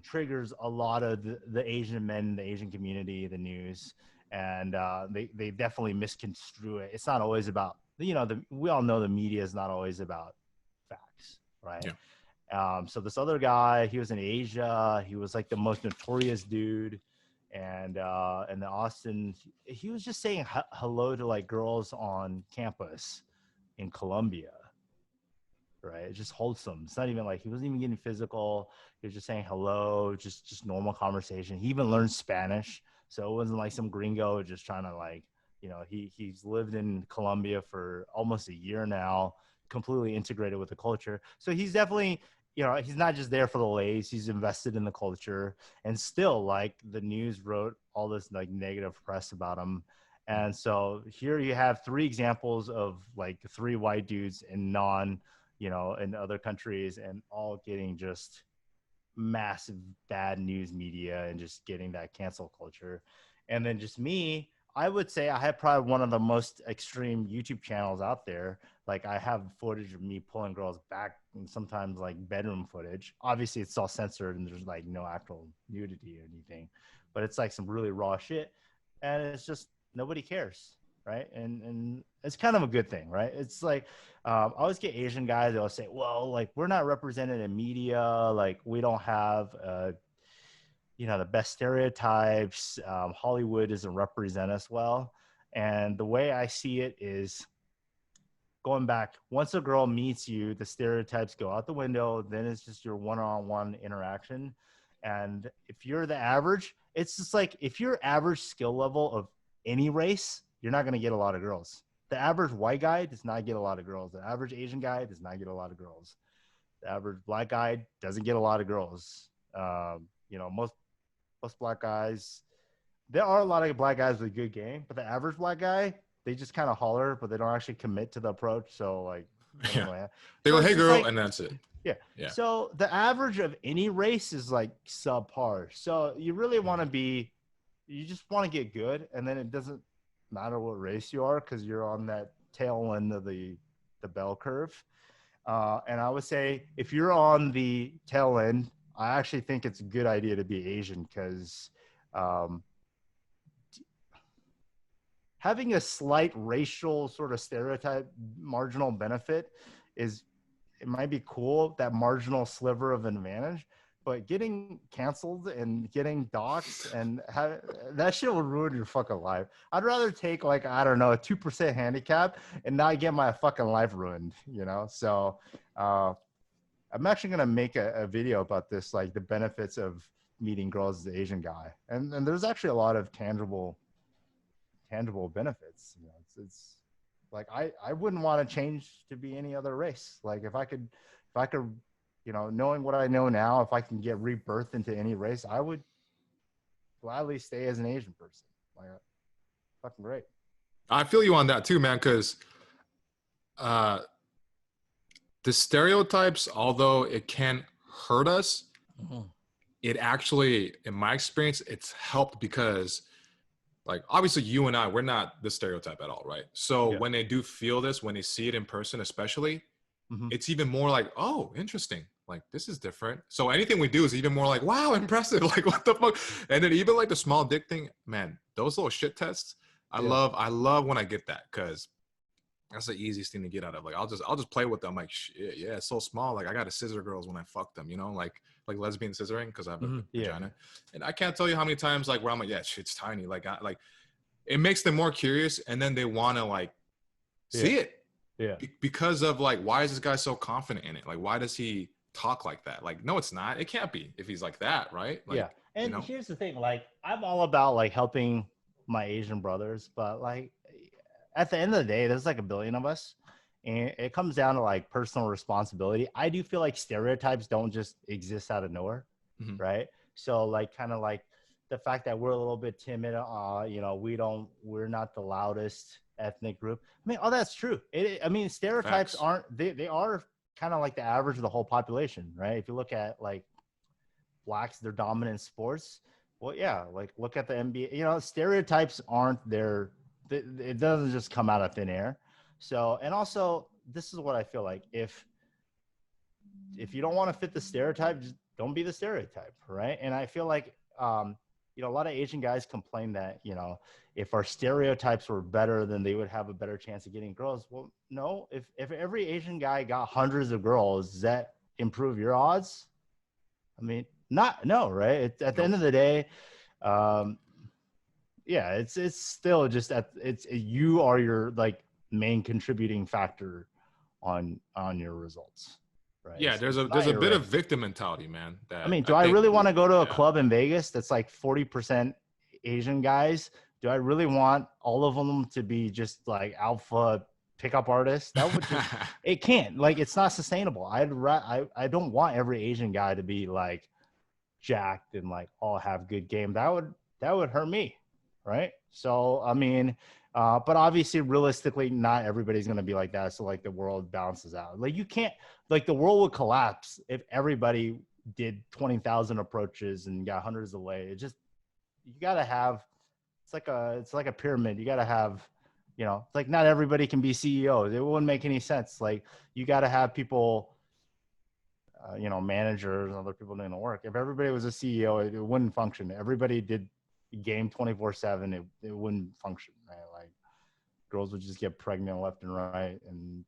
triggers a lot of the Asian men, the Asian community, the news, and they definitely misconstrue it. It's not always about, you know, we all know the media is not always about facts, right? Yeah. So this other guy, he was in Asia. He was like the most notorious dude. And the Austin, he was just saying hello to like girls on campus in Colombia, right? It's just wholesome. It's not even like, he wasn't even getting physical. He was just saying hello, just normal conversation. He even learned Spanish. So it wasn't like some gringo just trying to like, you know, he's lived in Colombia for almost a year now, completely integrated with the culture. So he's definitely, you know, he's not just there for the lays. He's invested in the culture, and still like the news wrote all this like negative press about him. And so here you have 3 examples of like 3 white dudes in in other countries, and all getting just massive bad news media and just getting that cancel culture. And then just me, I would say I have probably one of the most extreme YouTube channels out there. Like I have footage of me pulling girls back, and sometimes like bedroom footage. Obviously it's all censored and there's like no actual nudity or anything, but it's like some really raw shit. And it's just, nobody cares. Right. And it's kind of a good thing, right? It's like, I always get Asian guys, they'll say, well, like we're not represented in media. Like we don't have, you know, the best stereotypes. Hollywood doesn't represent us well. And the way I see it is, going back, once a girl meets you, the stereotypes go out the window. Then it's just your one-on-one interaction. And if you're the average, it's just like, if you're average skill level of any race, you're not going to get a lot of girls. The average white guy does not get a lot of girls. The average Asian guy does not get a lot of girls. The average black guy doesn't get a lot of girls. You know, most black guys, there are a lot of black guys with good game, but the average black guy, they just kind of holler, but they don't actually commit to the approach. So like, yeah. They go, hey girl, like, and that's it. Yeah. So the average of any race is like subpar. So you really want to be, you just want to get good. And then it doesn't matter what race you are, because you're on that tail end of the bell curve. And I would say if you're on the tail end, I actually think it's a good idea to be Asian, because having a slight racial sort of stereotype marginal benefit it might be cool, that marginal sliver of advantage, but getting canceled and getting doxxed and that shit will ruin your fucking life. I'd rather take like, I don't know, a 2% handicap and not get my fucking life ruined, you know? So I'm actually going to make a video about this, like the benefits of meeting girls as an Asian guy. And there's actually a lot of tangible tangible benefits. You know, it's like I wouldn't want to change to be any other race. Like if I could, you know, knowing what I know now, if I can get rebirthed into any race, I would gladly stay as an Asian person. Like, fucking great. I feel you on that too, man, because the stereotypes, although it can hurt us, it actually, in my experience, it's helped because, like, obviously you and I, we're not the stereotype at all, right? So when they do feel this, when they see it in person, especially, it's even more like, oh, interesting. Like, this is different. So anything we do is even more like, wow, impressive. Like, what the fuck? And then even like the small dick thing, man, those little shit tests, I love when I get that, because that's the easiest thing to get out of. Like, I'll just play with them. Like, shit, yeah, it's so small. Like, I got to scissor girls when I fuck them, you know, like lesbian scissoring, because I have a vagina. And I can't tell you how many times, like, where I'm like, yeah, shit's tiny. Like, it makes them more curious, and then they want to like see it. Yeah. Because of like, why is this guy so confident in it? Like, why does he talk like that? Like, no, it's not. It can't be if he's like that, right? Like, yeah. And you know? here's the thing, like, I'm all about like helping my Asian brothers, but like at the end of the day, there's like a billion of us, and it comes down to like personal responsibility. I do feel like stereotypes don't just exist out of nowhere, right? So like, kind of like the fact that we're a little bit timid, you know, we're not the loudest ethnic group. I mean, all that's true. I mean, stereotypes they are kind of like the average of the whole population, right? If you look at like blacks, they're dominant in sports. Well, yeah, like look at the NBA. You know, stereotypes aren't there. It doesn't just come out of thin air. So, and also, this is what I feel like: if you don't want to fit the stereotype, just don't be the stereotype, right? And I feel like, you know, a lot of Asian guys complain that, you know, if our stereotypes were better, then they would have a better chance of getting girls. Well, no, if every Asian guy got hundreds of girls, does that improve your odds? I mean, no, right? At the end of the day, yeah, it's still just you are your like main contributing factor on your results, right? Yeah, there's a bit of victim mentality, man. That I mean, do I really want to go to a club in Vegas that's like 40% Asian guys? Do I really want all of them to be just like alpha pickup artists? That would just it can't, like, it's not sustainable. I don't want every Asian guy to be like jacked and like all have good game. That would hurt me, right? So I mean, but obviously realistically not everybody's going to be like that, so like the world balances out. Like, you can't, like, the world would collapse if everybody did 20,000 approaches and got hundreds away. It just, you got to have, it's like a pyramid. You got to have, you know, like, not everybody can be CEOs. It wouldn't make any sense. Like, you got to have people, you know, managers and other people doing the work. If everybody was a CEO, it wouldn't function. Everybody did game 24/7. It wouldn't function, right? Like, girls would just get pregnant left and right, and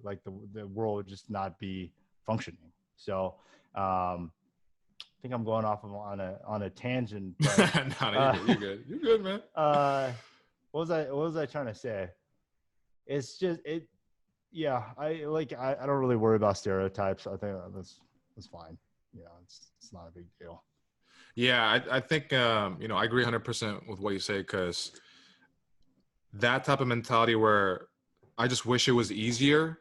like the world would just not be functioning. So I think I'm going off on a tangent. But, no, you're good, man. what was I trying to say? It's just yeah, I don't really worry about stereotypes. I think that's fine. You know, it's not a big deal. Yeah, I think you know, I agree 100% with what you say, because that type of mentality where I just wish it was easier,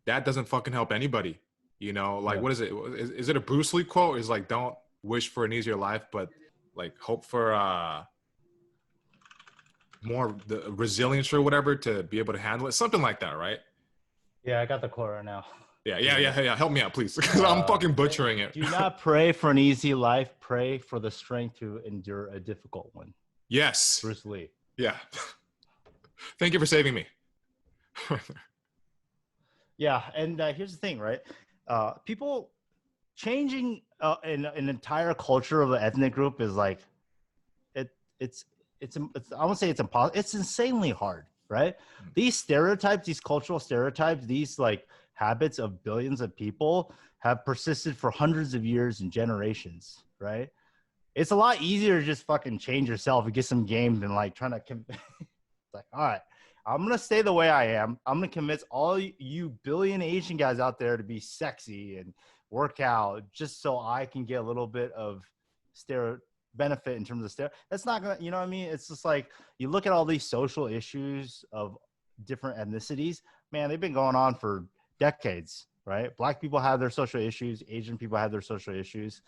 that doesn't fucking help anybody. You know, like, what is it? Is it a Bruce Lee quote? Is like, don't wish for an easier life, but like hope for more the resilience or whatever to be able to handle it. Something like that, right? Yeah, I got the quote right now. Yeah. Help me out, please, because I'm fucking butchering it. Do not pray for an easy life. Pray for the strength to endure a difficult one. Yes. Bruce Lee. Yeah. Thank you for saving me. Yeah, and here's the thing, right? People changing an entire culture of an ethnic group is like, it's I won't say it's impossible. It's insanely hard, right? These stereotypes, these cultural stereotypes, these like habits of billions of people have persisted for hundreds of years and generations, right? It's a lot easier to just fucking change yourself and get some game than like trying to it's like, all right, I'm going to stay the way I am. I'm going to convince all you billion Asian guys out there to be sexy and work out just so I can get a little bit of benefit in terms of that's not gonna, you know what I mean? It's just like you look at all these social issues of different ethnicities, man, they've been going on for decades, right? Black people have their social issues, Asian people have their social issues.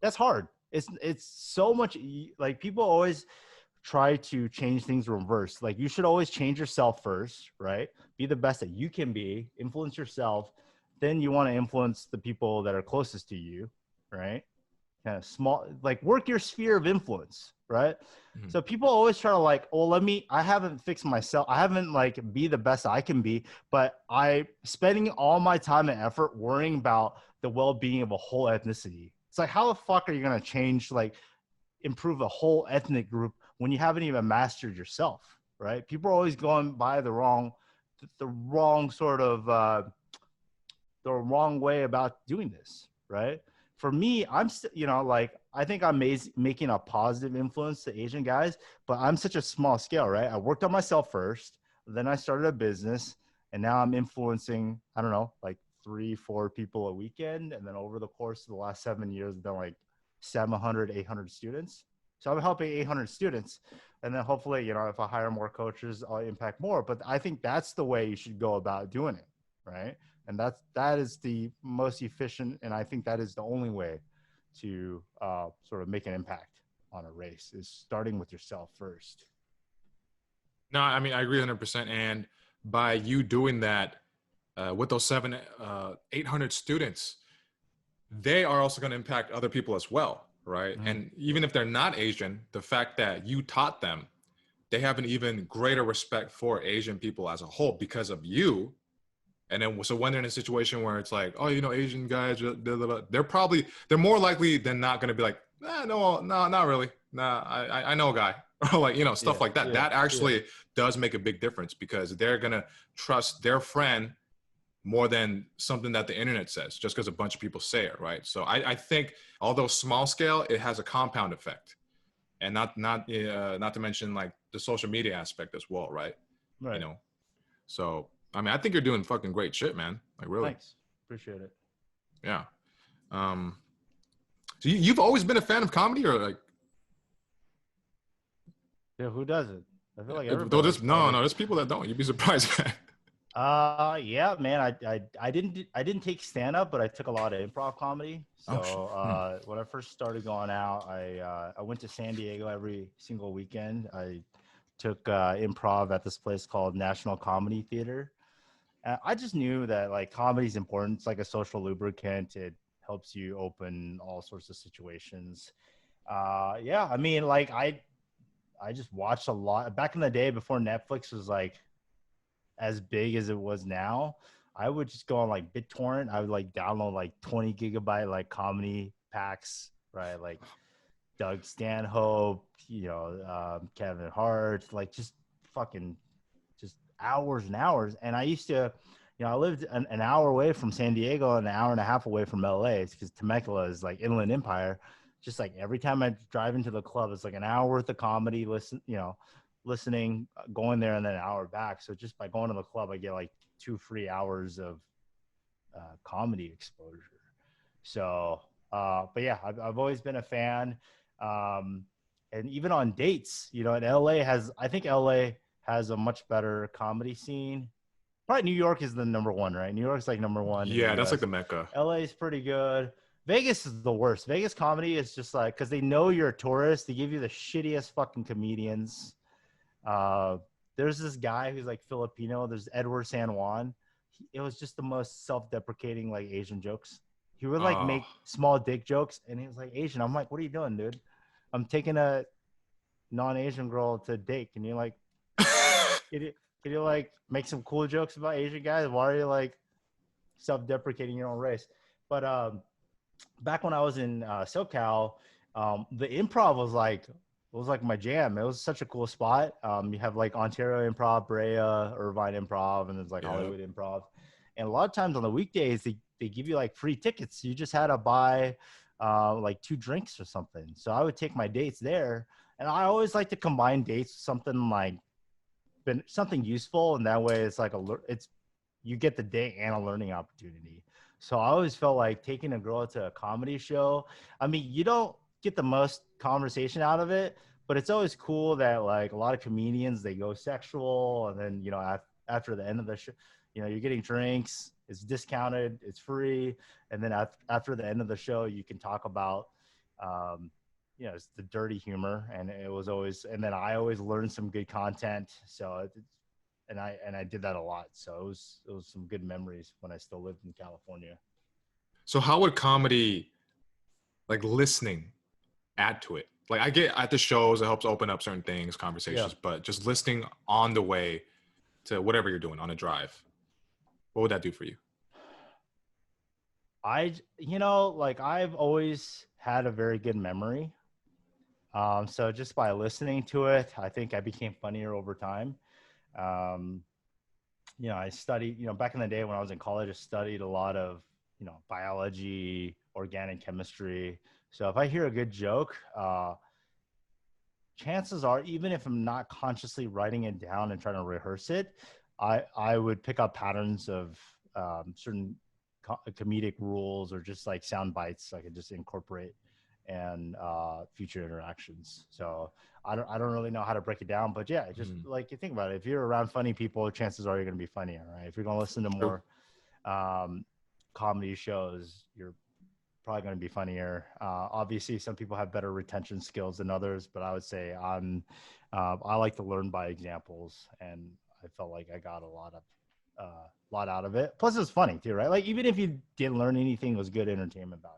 That's hard. It's so much, like people always try to change things reverse. Like you should always change yourself first, right? Be the best that you can be, influence yourself. Then you want to influence the people that are closest to you, right? Kind of small, like work your sphere of influence, right? Mhm. So people always try to like, oh, I haven't fixed myself. I haven't like be the best I can be, but I spending all my time and effort worrying about the well-being of a whole ethnicity. It's like, how the fuck are you going to change, like improve a whole ethnic group when you haven't even mastered yourself, right? People are always going by the wrong sort of, the wrong way about doing this, right? For me, I'm you know, like I think I'm making a positive influence to Asian guys, but I'm such a small scale, right? I worked on myself first, then I started a business, and now I'm influencing, I don't know, like 3-4 people a weekend, and then over the course of the last 7 years, I've done like 700, 800 students. So I'm helping 800 students, and then hopefully, you know, if I hire more coaches, I'll impact more. But I think that's the way you should go about doing it, right? And that is the most efficient, and I think that is the only way to sort of make an impact on a race, is starting with yourself first. No, I mean, I agree 100%. And by you doing that with those 800 students, they are also going to impact other people as well, right? Mhm. And even if they're not Asian, the fact that you taught them, they have an even greater respect for Asian people as a whole because of you. And then, so when they're in a situation where it's like, oh, you know, Asian guys, they're more likely than not going to be like, no, not really. Nah, I know a guy. Or like, you know, stuff like that. That actually does make a big difference because they're going to trust their friend more than something that the internet says, just because a bunch of people say it, right? So I think, although small scale, it has a compound effect, and not to mention like the social media aspect as well, right? Right. You know, so I mean, I think you're doing fucking great shit, man. Like really. Thanks. Appreciate it. Yeah. So you've always been a fan of comedy, or like? Yeah, who doesn't? I feel like Though everybody. no, there's people that don't. You'd be surprised. Yeah, man. I didn't take stand up, but I took a lot of improv comedy. So when I first started going out, I went to San Diego every single weekend. I took improv at this place called National Comedy Theater. And I just knew that like comedy is important. It's like a social lubricant. It helps you open all sorts of situations. Yeah, I mean, like I just watched a lot back in the day before Netflix was like as big as it was now. I would just go on like BitTorrent. I would like download like 20 gigabyte like comedy packs, right? Like Doug Stanhope, you know, Kevin Hart, like just fucking just hours and hours. And I used to, you know, I lived an hour away from San Diego and an hour and a half away from LA because Temecula is like Inland Empire. Just like every time I drive into the club, it's like an hour worth of comedy, listening, going there, and then an hour back. So just by going to the club, I get like 2 free hours of comedy exposure. So, but yeah, I've always been a fan. And even on dates, you know, I think LA has a much better comedy scene. Probably New York is the number one, right? New York's like number one. Yeah, that's like the Mecca. LA is pretty good. Vegas is the worst. Vegas comedy is just like, because they know you're a tourist, they give you the shittiest fucking comedians. There's this guy who's like Filipino. There's Edward San Juan. It was just the most self-deprecating like Asian jokes. He would like make small dick jokes, and he was like Asian. I'm like, what are you doing, dude? I'm taking a non-Asian girl to date. Can you like, can you like make some cool jokes about Asian guys? Why are you like self-deprecating your own race? But back when I was in SoCal, the improv was like my jam. It was such a cool spot. You have like Ontario Improv, Brea, Irvine Improv, and there's like Hollywood Improv. And a lot of times on the weekdays, they give you like free tickets. You just had to buy like 2 drinks or something. So I would take my dates there, and I always like to combine dates with something like something useful, and that way it's like you get the date and a learning opportunity. So I always felt like taking a girl to a comedy show. I mean, you don't get the most conversation out of it. But it's always cool that like a lot of comedians, they go sexual, and then, you know, after the end of the show, you know, you're getting drinks, it's discounted, it's free, and then after the end of the show, you can talk about, you know, it's the dirty humor, and it was always, and then I always learned some good content. So, and I did that a lot. So it was some good memories when I still lived in California. So how would comedy, like listening, add to it? Like I get at the shows, it helps open up certain things, conversations, but just listening on the way to whatever you're doing on a drive, what would that do for you? You know, like I've always had a very good memory. So just by listening to it, I think I became funnier over time. Um, you know, I studied, you know, back in the day when I was in college, I studied a lot of, you know, biology, organic chemistry. So if I hear a good joke, chances are, even if I'm not consciously writing it down and trying to rehearse it, I would pick up patterns of certain comedic rules or just like sound bites I could just incorporate and future interactions. So I don't really know how to break it down, but yeah, just like you think about it, if you're around funny people, chances are you're going to be funnier, right? If you're going to listen to more comedy shows, you're probably going to be funnier. Obviously, some people have better retention skills than others, but I would say I like to learn by examples, and I felt like I got a lot out of it. Plus, it's funny too, right? Like even if you didn't learn anything, it was good entertainment value.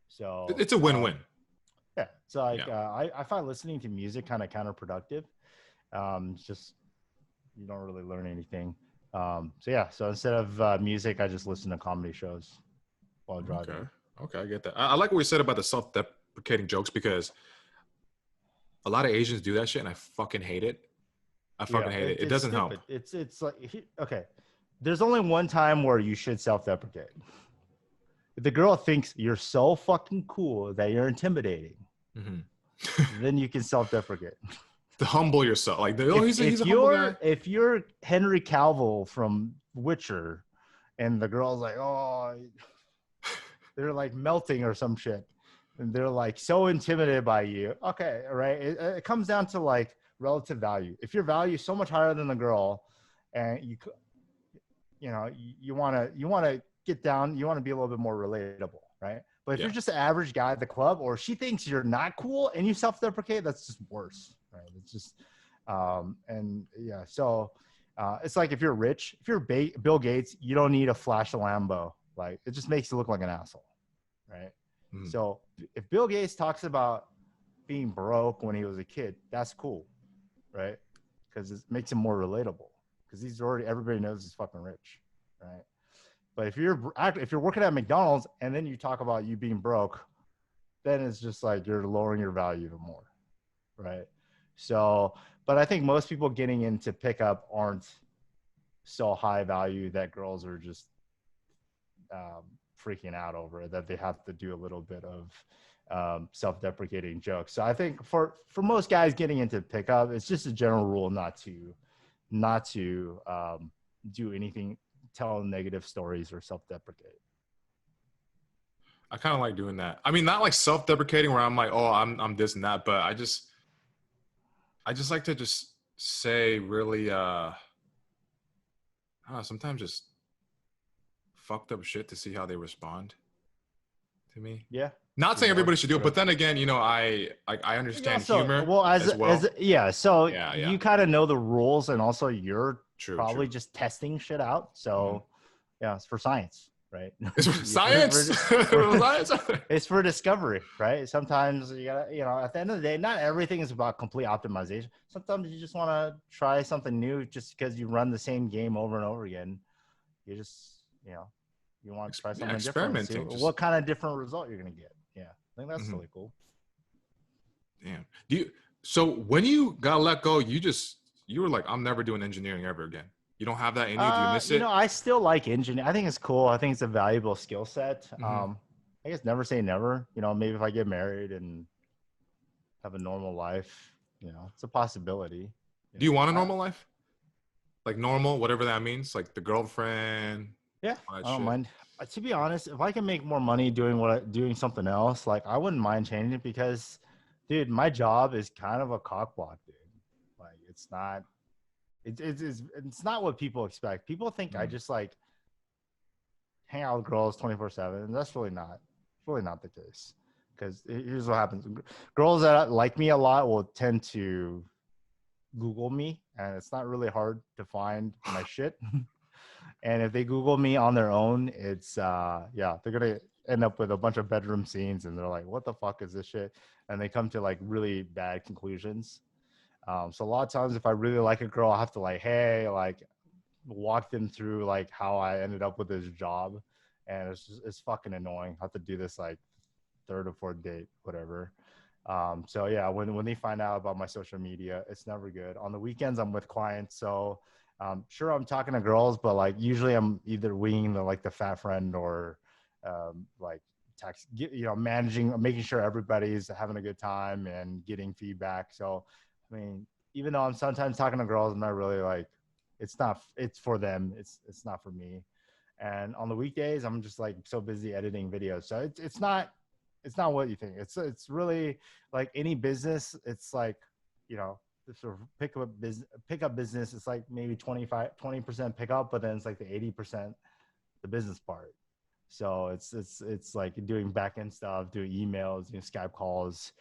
So It's a win-win. Yeah. So like I find listening to music kind of counterproductive. It's just you don't really learn anything. So yeah. So instead of music, I just listen to comedy shows while driving. Okay, I get that. I like what we said about the self-deprecating jokes because a lot of Asians do that shit, and I fucking hate it. I fucking hate it. It doesn't help. It's like okay. There's only one time where you should self-deprecate. If the girl thinks you're so fucking cool that you're intimidating, then you can self-deprecate. To humble yourself, like he's a humble guy. If you're Henry Cavill from Witcher, and the girl's like, oh, they're like melting or some shit, and they're like so intimidated by you. Okay, right? It comes down to like relative value. If your value is so much higher than the girl, and you know you want to get down, you want to be a little bit more relatable, right? But if you're just an average guy at the club, or she thinks you're not cool and you self-deprecate, that's just worse, right? It's just and yeah, so it's like if you're rich, if you're Bill Gates, you don't need a flash a Lambo. Like it just makes you look like an asshole, right? So if Bill Gates talks about being broke when he was a kid, that's cool, right? Because it makes him more relatable. Because everybody knows he's fucking rich, right? But if you're working at McDonald's and then you talk about you being broke, then it's just like you're lowering your value even more, right? So, but I think most people getting into pickup aren't so high value that girls are just freaking out over it, that they have to do a little bit of self-deprecating jokes. So I think for most guys getting into pickup, it's just a general rule not to do anything, tell negative stories or self-deprecate. I kind of like doing that. I mean, not like self-deprecating where I'm like, oh, I'm this and that, but I just like to just say really, I don't know, sometimes just fucked up shit to see how they respond to me. Yeah. Not saying everybody should do it, but then again, you know, I understand humor. Well, Yeah, you kind of know the rules, and also you're true. just testing shit out. So yeah, it's for science, right? It's for science. It's for discovery, right? Sometimes you gotta, you know, at the end of the day, not everything is about complete optimization. Sometimes you just want to try something new, just because you run the same game over and over again. You just, you know, you want to try something different. See what kind of different result you're gonna get. Yeah, I think that's really cool. Damn. So when you got let go, you were like, I'm never doing engineering ever again. You don't have that in you? Do you miss it? You know, I still like engineering. I think it's cool. I think it's a valuable skill set. I guess never say never. You know, maybe if I get married and have a normal life, you know, it's a possibility. Do you want a normal life? Like normal, whatever that means, like the girlfriend, Yeah, all that I don't shit. mind. To be honest, if I can make more money doing something else, like I wouldn't mind changing it because, dude, my job is kind of a cockblock, dude. Like it's not what people expect. People think I Mm. just like hang out with girls 24/7, and that's really not the case. Because here's what happens: girls that like me a lot will tend to Google me, and it's not really hard to find my shit. And if they Google me on their own, it's yeah, they're gonna end up with a bunch of bedroom scenes, and they're like, "What the fuck is this shit?" And they come to like really bad conclusions. So a lot of times, if I really like a girl, I have to like, hey, like, walk them through like how I ended up with this job, and it's fucking annoying. I have to do this like third or fourth date, whatever. So yeah, when they find out about my social media, it's never good. On the weekends, I'm with clients, so sure I'm talking to girls, but like usually I'm either winging the fat friend or like managing, making sure everybody's having a good time and getting feedback. So I mean, even though I'm sometimes talking to girls, I'm not really like it's for them. It's not for me. And on the weekdays, I'm just like so busy editing videos. So it's not what you think. It's really like any business. It's like, you know, the sort of pickup business. It's like maybe 20% pickup, but then it's like the 80% the business part. So it's like doing back end stuff, doing emails, doing Skype calls,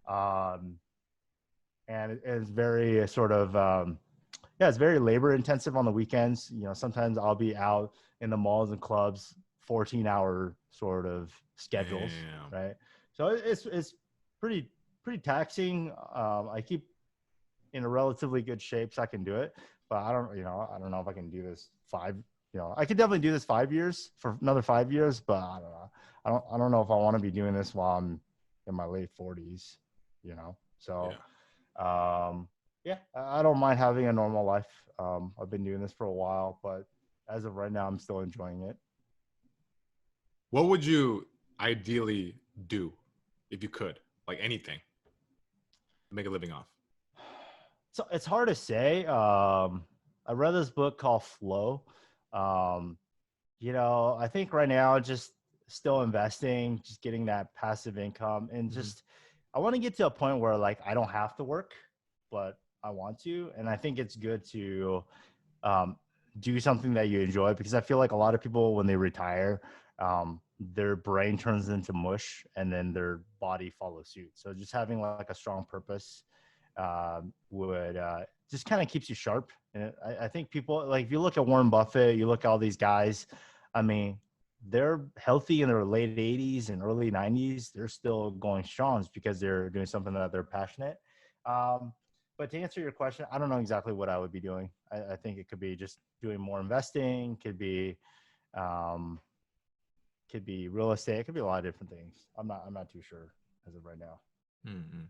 um, and it's very sort of yeah, it's very labor intensive on the weekends. You know, sometimes I'll be out in the malls and clubs, 14-hour sort of schedules, Damn. right? So it's pretty taxing. I keep in a relatively good shape, so I can do it. But I don't know if I can do this I could definitely do this 5 years for another 5 years, but I don't know. I don't know if I want to be doing this while I'm in my late 40s, you know. So Yeah. yeah, I don't mind having a normal life. I've been doing this for a while, but as of right now, I'm still enjoying it. What would you ideally do if you could? Like anything, make a living off. So it's hard to say. I read this book called Flow. Um, I think right now just still investing, just getting that passive income, and Mhm. just I want to get to a point where like I don't have to work, but I want to, and I think it's good to um, do something that you enjoy because I feel like a lot of people when they retire, their brain turns into mush and then their body follows suit. So just having like a strong purpose would just kind of keeps you sharp. And I think people like if you look at Warren Buffett, you look at all these guys. I mean, they're healthy in their late 80s and early 90s. They're still going strong because they're doing something that they're passionate. Um, but to answer your question, I don't know exactly what I would be doing. I think it could be just doing more investing, um, could be real estate, it could be a lot of different things. I'm not too sure as of right now. Mm-hmm.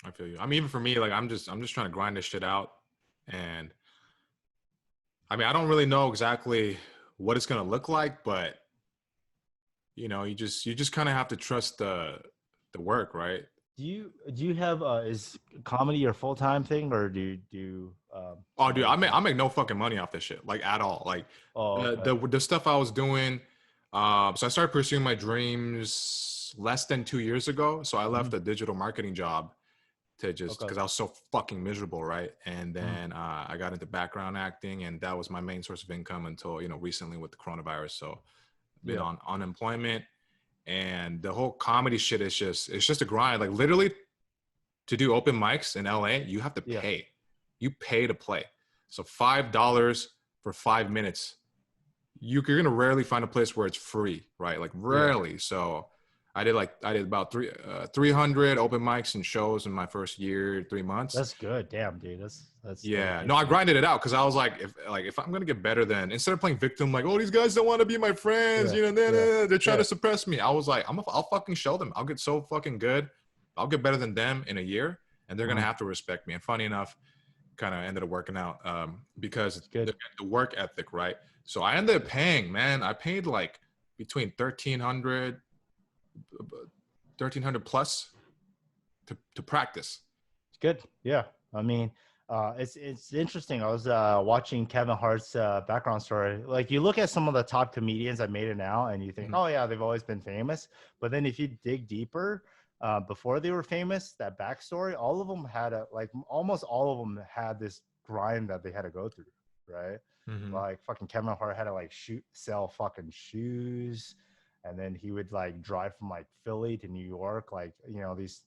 I feel you. I mean, even for me, like I'm just trying to grind this shit out, and I mean, I don't really know exactly what it's gonna look like, but you just kind of have to trust the work, right? Do you have is comedy your full time thing or do you do Oh, some dude, other I stuff? make no fucking money off this shit, like at all. Like Oh, the okay. the stuff I was doing. So I started pursuing my dreams less than 2 years ago. So I left Mhm. a digital marketing job to just Okay. because I was so fucking miserable, right? And Mhm. then I got into background acting, and that was my main source of income until recently with the coronavirus. So I've been Yeah. on unemployment, and the whole comedy shit is just a grind. Like literally, to do open mics in LA, you have to Yeah. pay. You pay to play. So $5 for 5 minutes. You're gonna rarely find a place where it's free, right? Like Yeah. rarely. So I did about 300 open mics and shows in my first year, 3 months. That's good. Damn, dude. That's Yeah, no, I dedication. grinded it out because I was like, if I'm gonna get better, then instead of playing victim, like, oh, these guys don't want to be my friends, Yeah. Yeah. they're trying Yeah. to suppress me. I was like, I'll fucking show them. I'll get so fucking good. I'll get better than them in a year, and they're gonna Mhm. have to respect me. And funny enough, kind of ended up working out because That's good. the work ethic, right? So I ended up paying, man. I paid like between 1300 plus to practice. It's good. Yeah. I mean, It's interesting. I was watching Kevin Hart's background story. Like you look at some of the top comedians that made it now, and you think, Mhm. oh yeah, they've always been famous. But then if you dig deeper, before they were famous, that backstory, all of them had almost all of them had this grind that they had to go through, right? Mhm. Like fucking Kevin Hart had to like sell fucking shoes, and then he would like drive from like Philly to New York, like these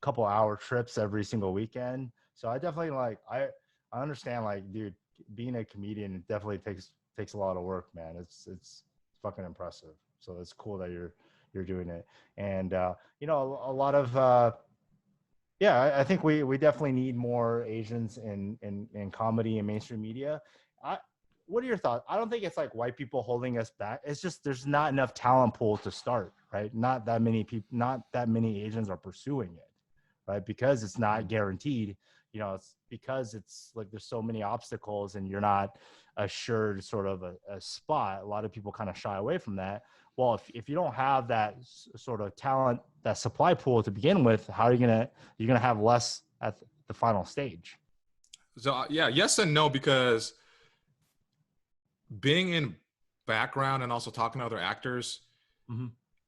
couple hour trips every single weekend. So I definitely I understand, like, dude, being a comedian definitely takes a lot of work, man. It's fucking impressive. So it's cool that you're doing it. And a lot of yeah, I think we definitely need more Asians in comedy and mainstream media. I What are your thoughts? I don't think it's like white people holding us back. It's just there's not enough talent pool to start, right? Not that many people, not that many Asians are pursuing it, right? Because it's not guaranteed. It's because it's like there's so many obstacles and you're not assured sort of a spot. A lot of people kind of shy away from that. Well, if you don't have that sort of talent, that supply pool to begin with, how are you're gonna have less at the final stage? So yeah, yes and no, because being in background and also talking to other actors, Mm-hmm.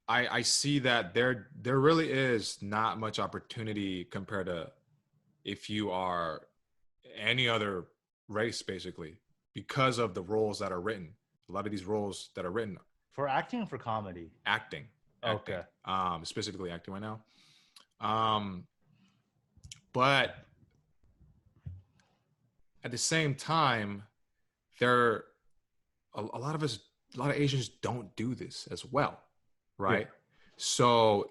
I see that there really is not much opportunity compared to if you are any other race, basically, because of the roles that are written. A lot of these roles that are written, For acting, for comedy. acting, Okay. specifically acting right now. Um, but at the same time, there a lot of us, a lot of Asians don't do this as well, Yeah. right? So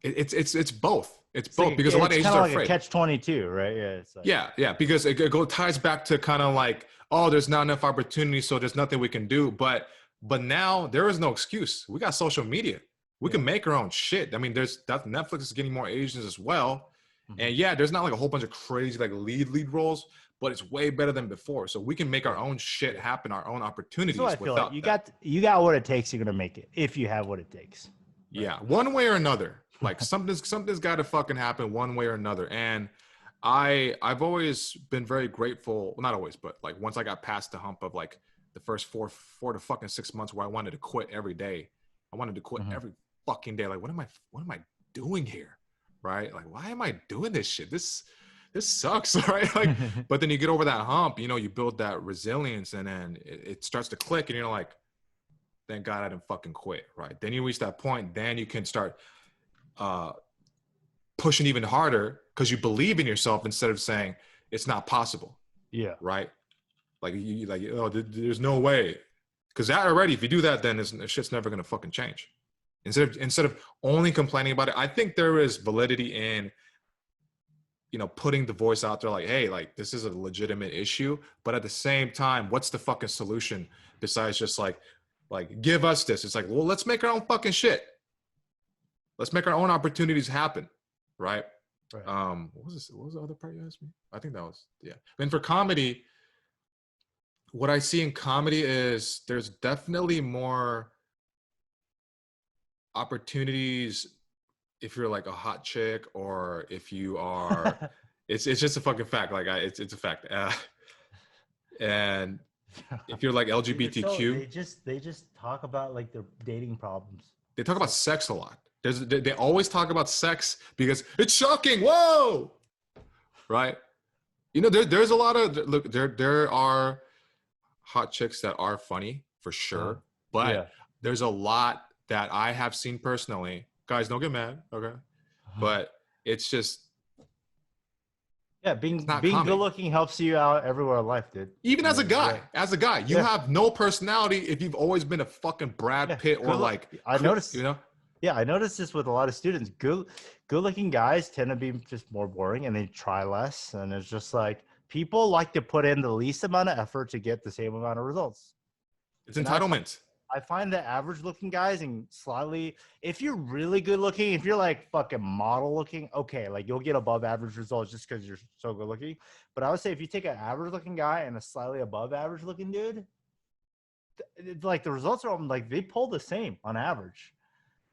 it's both. It's It's both like because a lot of it's Asians kind of are like a afraid. catch 22, right? Yeah. It's like Yeah, because it ties back to kind of like, oh, there's not enough opportunity, so there's nothing we can do. But now there is no excuse. We got social media. We yeah. can make our own shit. I mean, there's that Netflix is getting more Asians as well. Mhm. And yeah, there's not like a whole bunch of crazy like lead roles, but it's way better than before. So we can make our Yeah. own shit Yeah. happen, our own This is what I opportunities feel like. without that. You got what it takes. You're gonna make it if you have what it takes. Right. Yeah, one way or another. Like something's got to fucking happen one way or another. And I've always been very grateful. Well, not always, but like once I got past the hump of like the first four to fucking 6 months where I wanted to quit every day. I wanted to quit Mhm. every fucking day. Like what am I doing here? Right? Like why am I doing this shit? This sucks, right? Like, but then you get over that hump, you build that resilience, and then it starts to click, and you're like, thank God I didn't fucking quit, right? Then you reach that point, then you can start uh, pushing even harder because you believe in yourself instead of saying it's not possible, Yeah. right? Like there's no way, because that already, if you do that, then shit's never gonna fucking change. Instead of only complaining about it, I think there is validity in putting the voice out there, like, hey, like this is a legitimate issue, but at the same time, what's the fucking solution besides just like give us this? It's like, well, let's make our own fucking shit. Let's make our own opportunities happen, right? Right. What was this? What was the other part you asked me? I think that was, yeah. And for comedy, what I see in comedy is there's definitely more opportunities if you're like a hot chick, or if you are, it's just a fucking fact. Like it's a fact. And if you're like LGBTQ, They just talk about like their dating problems. they talk about sex a lot. They always talk about sex because it's shocking. Whoa, right? There's a lot of, look, there are hot chicks that are funny for sure, Yeah. but there's a lot that I have seen personally. Guys, don't get mad, okay? But it's just, Yeah, it's not being good comedy. looking helps you out everywhere in life, dude. Even I as a mean, guy, you yeah, have no personality if you've always been a fucking Brad yeah. Pitt or like, I you noticed. know, Yeah, I noticed this with a lot of students. Good looking guys tend to be just more boring and they try less. And it's just like people like to put in the least amount of effort to get the same amount of results. it's And entitlement. I find that average looking guys and slightly, if you're really good looking, if you're like fucking model looking, okay, like you'll get above average results just because you're so good looking. But I would say if you take an average looking guy and a slightly above average looking dude, like the results are like they pull the same on average.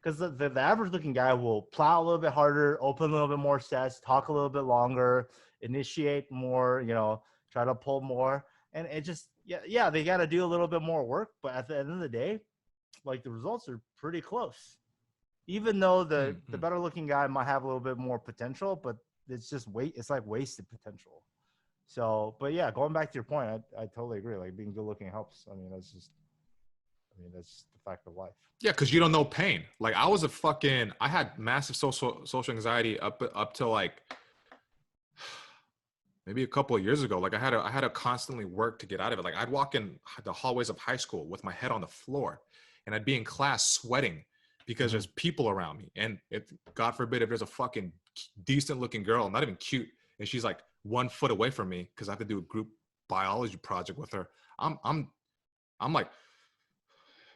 because the average looking guy will plow a little bit harder, open a little bit more sets, talk a little bit longer, initiate more, try to pull more. And it just, yeah, they got to do a little bit more work. But at the end of the day, like the results are pretty close. Even though the better looking guy might have a little bit more potential, but it's just it's like wasted potential. So, but yeah, going back to your point, I totally agree. Like being good looking helps. That's just the fact of life. Yeah, because you don't know pain. Like I had massive social anxiety up till like maybe a couple of years ago. Like I had to constantly work to get out of it. Like I'd walk in the hallways of high school with my head on the floor, and I'd be in class sweating because there's people around me. And if God forbid, if there's a fucking decent looking girl, not even cute, and she's like 1 foot away from me because I have to do a group biology project with her, I'm like,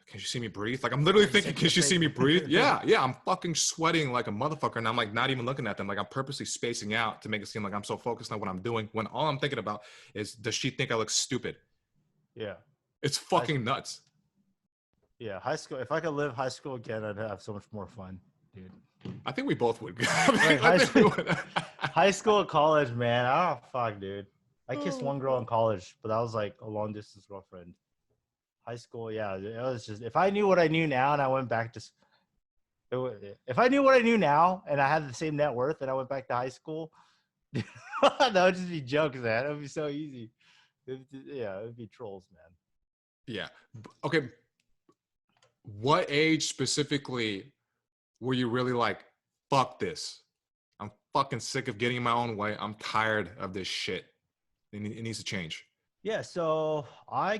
can she see me breathe? Like I'm literally thinking, can she see me breathe? Yeah. I'm fucking sweating like a motherfucker, and I'm like not even looking at them. Like I'm purposely spacing out to make it seem like I'm so focused on what I'm doing, when all I'm thinking about is, does she think I look stupid? Yeah. It's fucking nuts. Yeah, high school. If I could live high school again, I'd have so much more fun, dude. I think we both would. High school, college, man. Oh fuck, dude. I kissed one girl in college, but that was like a long distance girlfriend. High school, yeah, it was just, if I knew what I knew now and I went back to, if I knew what I knew now and I had the same net worth and I went back to high school, that would just be jokes, man. It would be so easy. It would be trolls, man. Yeah. Okay. What age specifically were you really like, fuck this? I'm fucking sick of getting in my own way. I'm tired of this shit. It needs to change. Yeah. So I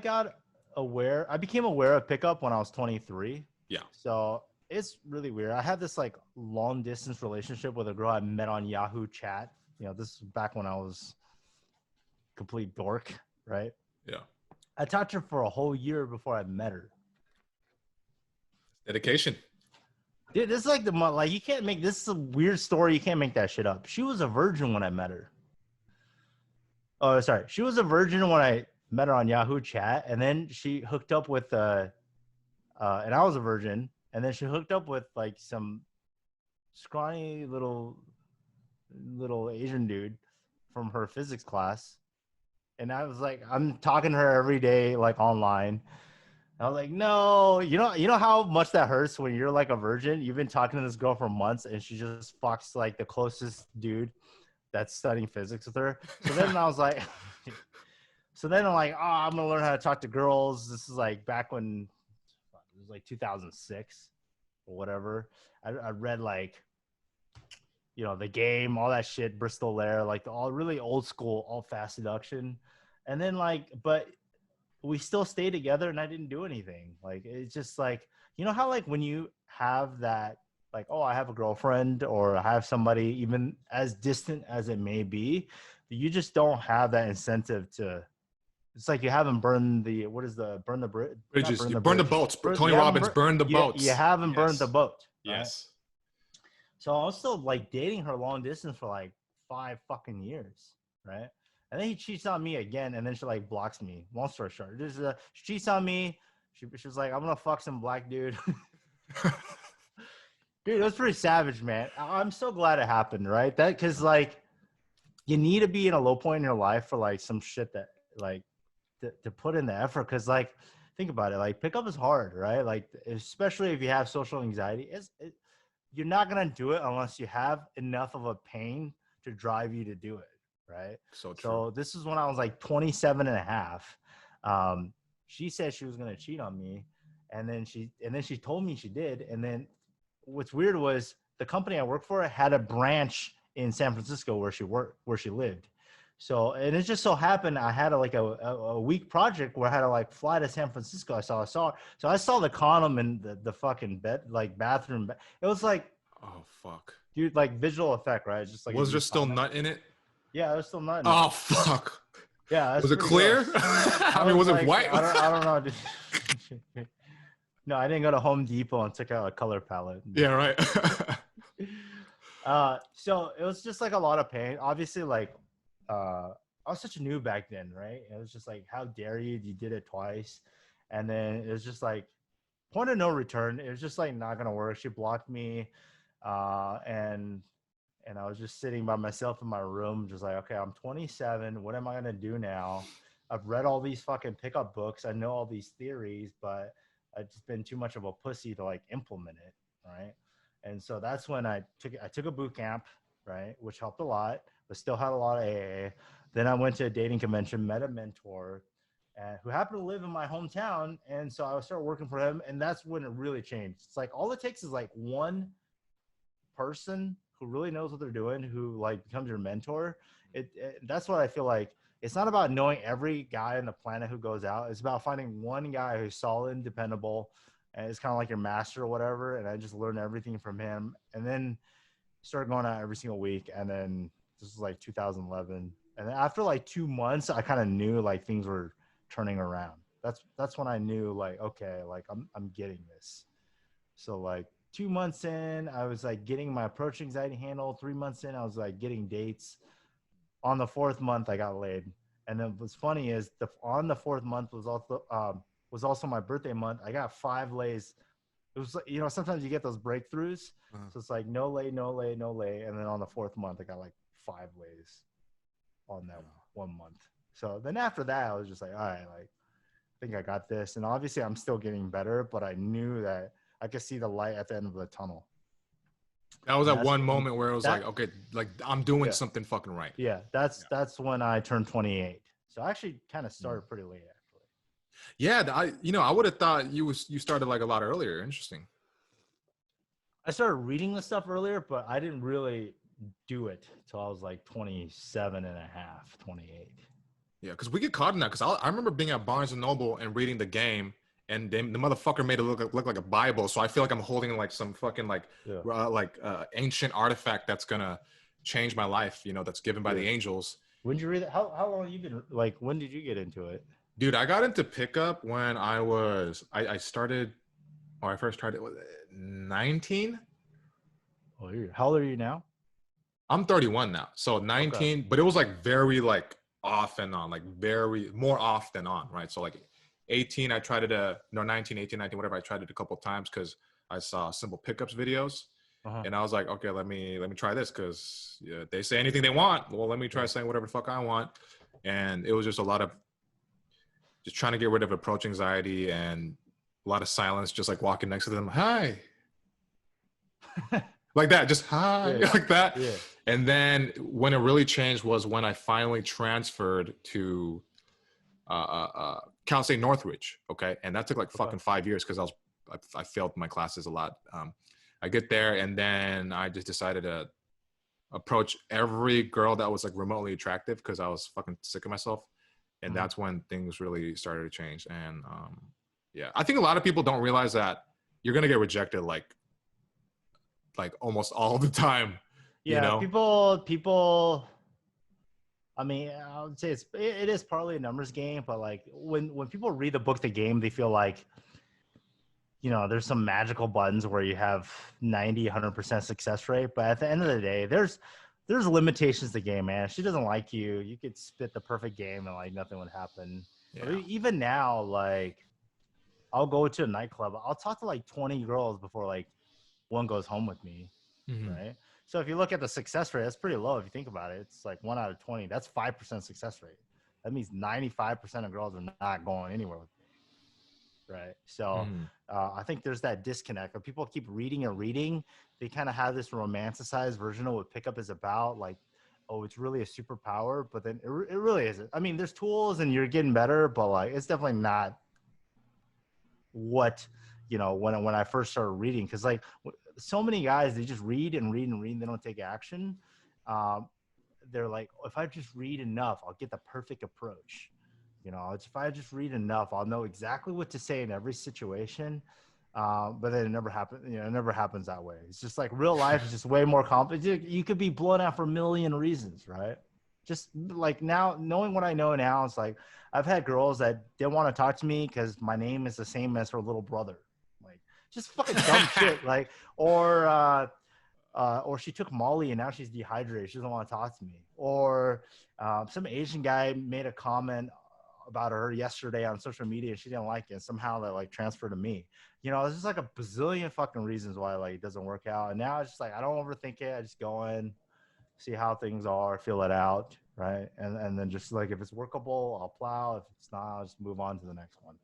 became aware of pickup when I was 23. Yeah. So it's really weird. I had this like long distance relationship with a girl I met on Yahoo chat. This is back when I was complete dork, right? Yeah. I talked to her for a whole year before I met her. Dedication. Dude, this is like you can't make, this is a weird story. You can't make that shit up. She was a virgin when I met her. Oh, sorry. She was a virgin when I met her on Yahoo chat, and then she hooked up with and I was a virgin, and then she hooked up with like some scrawny little Asian dude from her physics class. And I was like, I'm talking to her every day, like online. I was like, no, you know how much that hurts when you're like a virgin. You've been talking to this girl for months, and she just fucks like the closest dude that's studying physics with her. So then I was like, oh, I'm gonna learn how to talk to girls. This is like back when it was like 2006 or whatever. I read like, The Game, all that shit, Bristol Lair, like all really old school, all fast seduction. And then but we still stayed together, and I didn't do anything. Like, it's just like, how like when you have that, like, oh, I have a girlfriend or I have somebody, even as distant as it may be, you just don't have that incentive to. It's like you haven't burned the bridges. You burn the boats. Tony Robbins burned the boats. You haven't burned the boat. Right? Yes. So I was still like dating her long distance for like 5 fucking years, right? And then he cheats on me again, and then she like blocks me. Long story short, she cheats on me. She was like, I'm gonna fuck some black dude. Dude, it was pretty savage, man. I'm so glad it happened, right? That because like you need to be in a low point in your life for like some shit that like to put in the effort. Because like think about it, like pickup is hard, right? Like especially if you have social anxiety, you're not gonna do it unless you have enough of a pain to drive you to do it. Right. So true. So this is when I was like 27 and a half. She said she was going to cheat on me. And then she told me she did. And then what's weird was the company I worked for had a branch in San Francisco where she lived. So, and it just so happened I had a week project where I had to like fly to San Francisco. So I saw the condom in the fucking bed, like bathroom. It was like, oh fuck, dude, like visual effect, right? It's just like, was there still nut in it? Yeah, there's still nut in it. Oh fuck. Yeah, was it clear? I mean, was it white? I don't know. No, I didn't go to Home Depot and took out a color palette. Yeah, right. So it was just like a lot of pain. Obviously, like I was such a noob back then, right? It was just like, how dare you? You did it twice, and then it was just like point of no return. It was just like not gonna work. She blocked me, and I was just sitting by myself in my room, just like, okay, I'm 27. What am I gonna do now? I've read all these fucking pickup books. I know all these theories, but I've just been too much of a pussy to like implement it, right? And so that's when I took a boot camp, right, which helped a lot, but still had a lot of AA. Then I went to a dating convention, met a mentor, who happened to live in my hometown, and so I started working for him, and that's when it really changed. It's like all it takes is like one person who really knows what they're doing, who like becomes your mentor. That's what I feel like. It's not about knowing every guy on the planet who goes out. It's about finding one guy who's solid and dependable, and it's kind of like your master or whatever. And I just learned everything from him, and then started going out every single week. And then this was like 2011, and then after like 2 months, I kind of knew like things were turning around. That's when I knew like, okay, like I'm getting this. So like 2 months in, I was like getting my approach anxiety handled. 3 months in, I was like getting dates. On the 4th month, I got laid. And then what's funny is on the 4th month was also my birthday month. I got 5 lays. It was, you know, sometimes you get those breakthroughs. So it's like no lay, no lay, no lay. And then on the 4th month, I got like 5 lays on that 1 month. So then after that, I was just like, all right, like I think I got this. And obviously I'm still getting better, but I knew that I could see the light at the end of the tunnel. That was that one moment where it was like, okay, like I'm doing something fucking right. Yeah, that's when I turned 28. So I actually kind of started pretty late, actually. Yeah, I would have thought you started like a lot earlier. Interesting. I started reading the stuff earlier, but I didn't really do it till I was like 27 and a half, 28. Yeah, because we get caught in that. Because I remember being at Barnes and Noble and reading the game, and then the motherfucker made it look like a Bible. So I feel like I'm holding like some fucking ancient artifact that's gonna change my life. You know, that's given by the angels. When did you read it? How long have you been like? When did you get into it? Dude, I got into pickup when I started, or I first tried it was 19. Oh, how old are you now? I'm 31 now, so 19. Okay. But it was like very like off and on, like very more off than on, right? So like 18, I tried it. 19, 18, 19, whatever. I tried it a couple of times because I saw simple pickups videos, and I was like, okay, let me try this because they say anything they want. Well, let me try saying whatever the fuck I want, and it was just a lot of just trying to get rid of approach anxiety and a lot of silence, just like walking next to them, hi, like that, just hi, like that. Yeah. And then when it really changed was when I finally transferred to Cal State Northridge. Okay. And that took like fucking 5 years because I failed my classes a lot. I get there and then I just decided to approach every girl that was like remotely attractive because I was fucking sick of myself. And that's when things really started to change. And I think a lot of people don't realize that you're going to get rejected like almost all the time. Yeah, you know? People, I mean, I would say it is partly a numbers game, but like when people read the book, The Game, they feel like, you know, there's some magical buttons where you have 90, 100% success rate. But at the end of the day, there's limitations to the game, man. If she doesn't like you, you could spit the perfect game and like nothing would happen. Yeah. But even now, like I'll go to a nightclub, I'll talk to like 20 girls before like one goes home with me. Right. So if you look at the success rate, that's pretty low. If you think about it, it's like 1 out of 20. That's 5% success rate. That means 95% of girls are not going anywhere with me. Right. So I think there's that disconnect where people keep reading and reading. They kind of have this romanticized version of what pickup is about. Like, oh, it's really a superpower, but then it really isn't. I mean, there's tools and you're getting better, but like, it's definitely not what, you know, when I first started reading, because like so many guys, they just read and read and read and they don't take action. They're like, if I just read enough, I'll get the perfect approach. You know, if I just read enough, I'll know exactly what to say in every situation. But then it never happens. You know, it never happens that way. It's just like real life is just way more complicated. You could be blown out for a million reasons, right? Just like now, knowing what I know now, it's like I've had girls that didn't want to talk to me because my name is the same as her little brother. Like just fucking dumb shit. Like, or she took Molly and now she's dehydrated. She doesn't want to talk to me. Or some Asian guy made a comment about her yesterday on social media and she didn't like it. And somehow that like transferred to me. You know, there's just like a bazillion fucking reasons why like it doesn't work out. And now it's just like I don't overthink it. I just go in, see how things are, feel it out, right? And then just like if it's workable, I'll plow. If it's not, I'll just move on to the next one.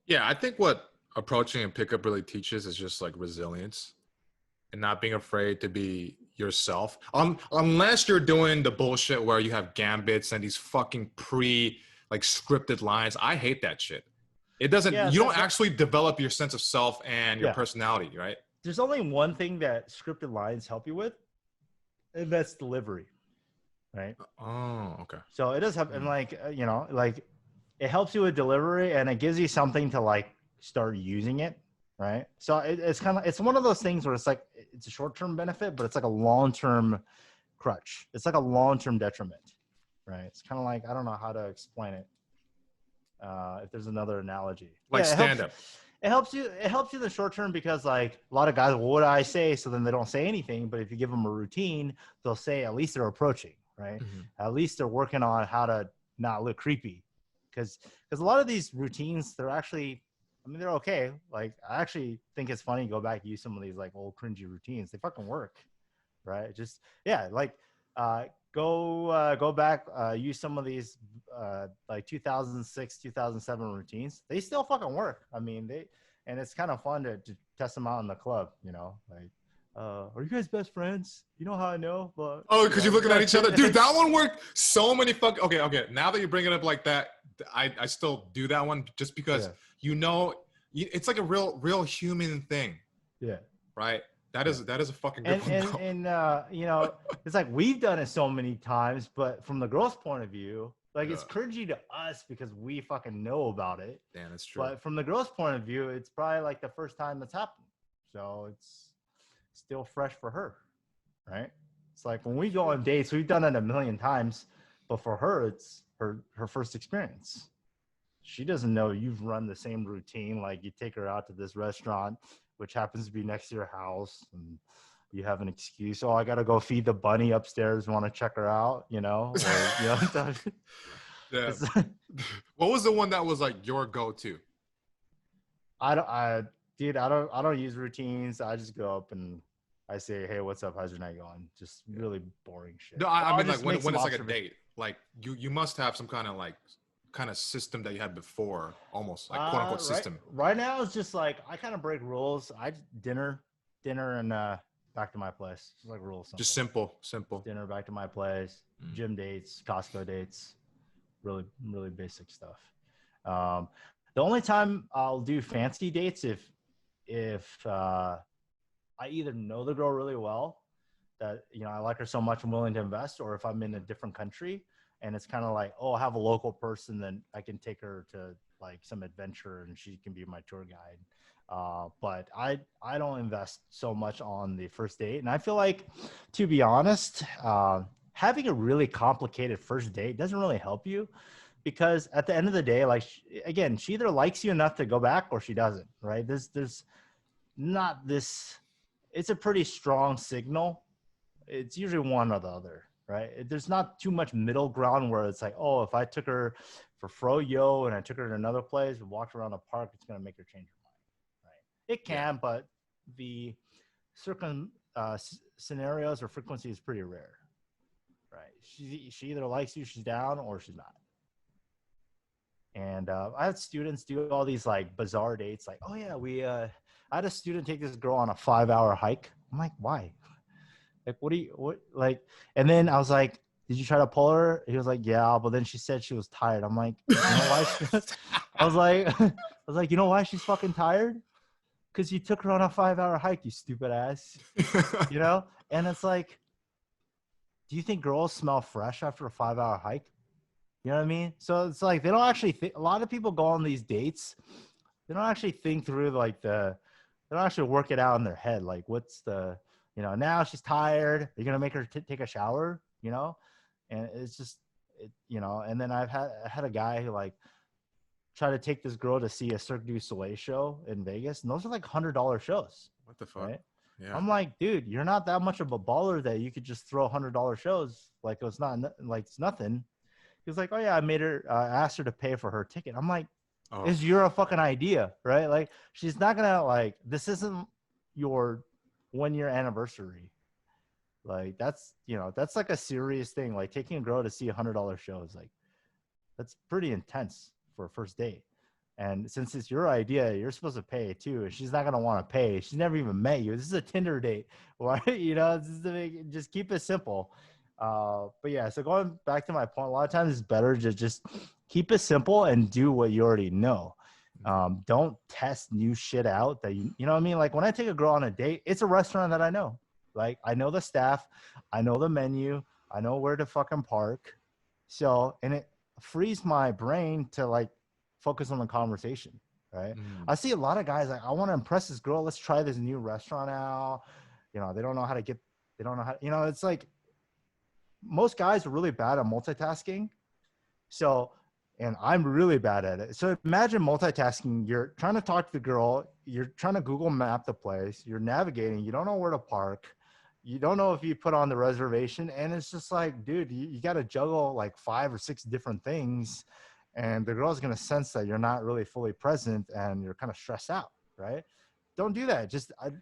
Yeah, I think what approaching and pickup really teaches is just like resilience and not being afraid to be yourself. Unless you're doing the bullshit where you have gambits and these fucking like scripted lines. I hate that shit. It doesn't, you don't actually develop your sense of self and your personality, right? There's only one thing that scripted lines help you with, and that's delivery, right? Oh, okay. So it does have, and like, you know, like it helps you with delivery and it gives you something to like start using it, right? So it's kind of, it's one of those things where it's like, it's a short-term benefit, but it's like a long-term crutch. It's like a long-term detriment, right? It's kind of like, I don't know how to explain it. If there's another analogy. Like stand-up. It helps you in the short term because like a lot of guys, well, what do I say? So then they don't say anything. But if you give them a routine, they'll say at least they're approaching, right? Mm-hmm. At least they're working on how to not look creepy. Because a lot of these routines, they're actually, I mean, they're okay. Like I actually think it's funny to go back and use some of these like old cringy routines. They fucking work, right? Just like go back, use some of these like 2006, 2007 routines. They still fucking work. I mean, and it's kind of fun to test them out in the club, you know, like, are you guys best friends? You know how I know? But because you're looking at each other. Dude, that one worked so many okay. Now that you bring it up like that, I still do that one just because, you know, it's like a real human thing. Yeah. Right? That is a fucking good one. And you know, it's like we've done it so many times, but from the girl's point of view, like it's cringy to us because we fucking know about it. Damn, that's true. But from the girl's point of view, it's probably like the first time that's happened. So it's still fresh for her, right? It's like when we go on dates, we've done it a million times, but for her, it's her first experience. She doesn't know you've run the same routine. Like you take her out to this restaurant, which happens to be next to your house, and you have an excuse. Oh, I got to go feed the bunny upstairs. Want to check her out, you know? Or, you know? Yeah. What was the one that was like your go-to? I don't use routines. I just go up and I say, hey, what's up? How's your night going? Just really boring shit. No, I mean like when it's like a date, like you must have some kind of system that you had before, almost like quote unquote system. Right now it's just like I kind of break rules. Dinner and back to my place. It's like rules. Just simple. Dinner, back to my place. Gym dates, Costco dates, really basic stuff. The only time I'll do fancy dates if I either know the girl really well, that you know I like her so much I'm willing to invest, or if I'm in a different country and it's kind of like, oh, I have a local person, then I can take her to like some adventure and she can be my tour guide. But I don't invest so much on the first date. And I feel like, to be honest, having a really complicated first date doesn't really help you, because at the end of the day, like, again, she either likes you enough to go back or she doesn't, right? There's not this, it's a pretty strong signal. It's usually one or the other, right? There's not too much middle ground where it's like, oh, if I took her for froyo and I took her to another place and walked around a park, it's going to make her change her mind, right? It can, but the scenarios or frequency is pretty rare, right? She either likes you, she's down, or she's not. And I had students do all these like bizarre dates, like, oh yeah, I had a student take this girl on a 5-hour hike. I'm like, why? Like, and then I was like, did you try to pull her? He was like, yeah, but then she said she was tired. I'm like, you know why? I was like, you know why she's fucking tired? Because you took her on a 5-hour hike, you stupid ass. You know? And it's like, do you think girls smell fresh after a 5-hour hike? You know what I mean? So it's like, they don't actually think, a lot of people go on these dates, they don't actually think through like they don't actually work it out in their head. Like, what's the, you know, now she's tired. You're going to make her take a shower, you know? And it's just, you know, and then I had a guy who like tried to take this girl to see a Cirque du Soleil show in Vegas. And those are like $100 shows. What the fuck? Right? Yeah. I'm like, dude, you're not that much of a baller that you could just throw $100 shows. Like it's nothing. He's like, oh yeah, asked her to pay for her ticket. I'm like, Oh, is your fucking idea, right? Like, she's not gonna like, this isn't your 1 year anniversary. Like, that's, that's like a serious thing. Like, taking a girl to see $100 shows, like, that's pretty intense for a first date. And since it's your idea, you're supposed to pay too. And she's not gonna want to pay. She's never even met you. This is a Tinder date. Why? Just keep it simple. But yeah, so going back to my point, a lot of times it's better to just keep it simple and do what you already know. Don't test new shit out that you know what I mean? Like when I take a girl on a date, it's a restaurant that I know. Like I know the staff, I know the menu, I know where to fucking park. So, and it frees my brain to like focus on the conversation, right? I see a lot of guys like, I want to impress this girl. Let's try this new restaurant out. They don't know how to get, they don't know how, it's like most guys are really bad at multitasking. So, and I'm really bad at it. So imagine multitasking. You're trying to talk to the girl. You're trying to Google map the place. You're navigating. You don't know where to park. You don't know if you put on the reservation. And it's just like, dude, you got to juggle like 5 or 6 different things. And the girl's going to sense that you're not really fully present and you're kind of stressed out, right? Don't do that.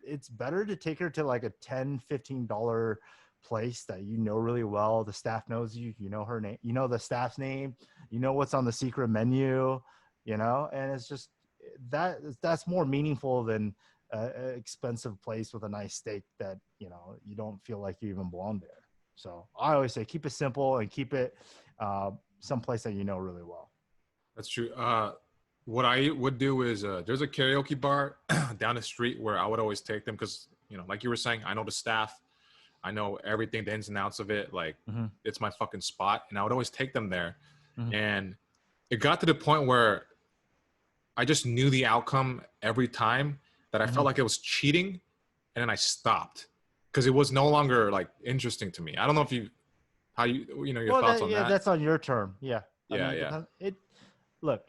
It's better to take her to like a $10, $15 place that you know really well. The staff knows you, you know her name, you know the staff's name, you know what's on the secret menu, and it's just that's more meaningful than an expensive place with a nice steak that, you don't feel like you even belong there. So I always say keep it simple and keep it someplace that you know really well. that's true. What I would do is there's a karaoke bar down the street where I would always take them because, like you were saying, I know the staff. I know everything, the ins and outs of it. Like, it's my fucking spot. And I would always take them there. And it got to the point where I just knew the outcome every time that I felt like it was cheating. And then I stopped because it was no longer like interesting to me. I don't know if your thoughts on that. That's on your term. Yeah. Yeah. Look,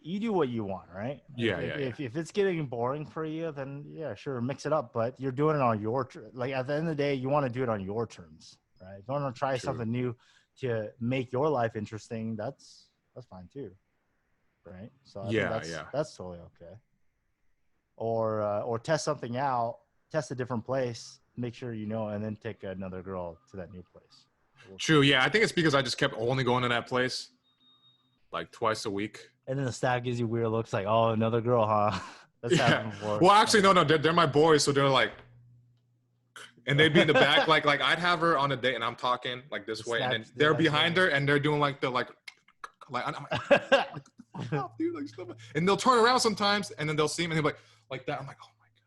you do what you want, right? If it's getting boring for you, then yeah, sure, mix it up. But you're doing it on your like at the end of the day, you want to do it on your terms, right? If you want to try something new to make your life interesting, that's fine too, right? So I think that's totally okay. Or test something out, test a different place, make sure and then take another girl to that new place. True. Yeah, I think it's because I just kept only going to that place like twice a week. And then the staff gives you weird looks like, oh, another girl, huh? That's happened before. Well, actually, no, they're my boys, so they're like, and they'd be in the back, like I'd have her on a date, and I'm talking like this way, and then they're behind her, and they're doing like the like I'm like, dude, like stuff. And they'll turn around sometimes, and then they'll see me, and they're like that. I'm like, oh my god,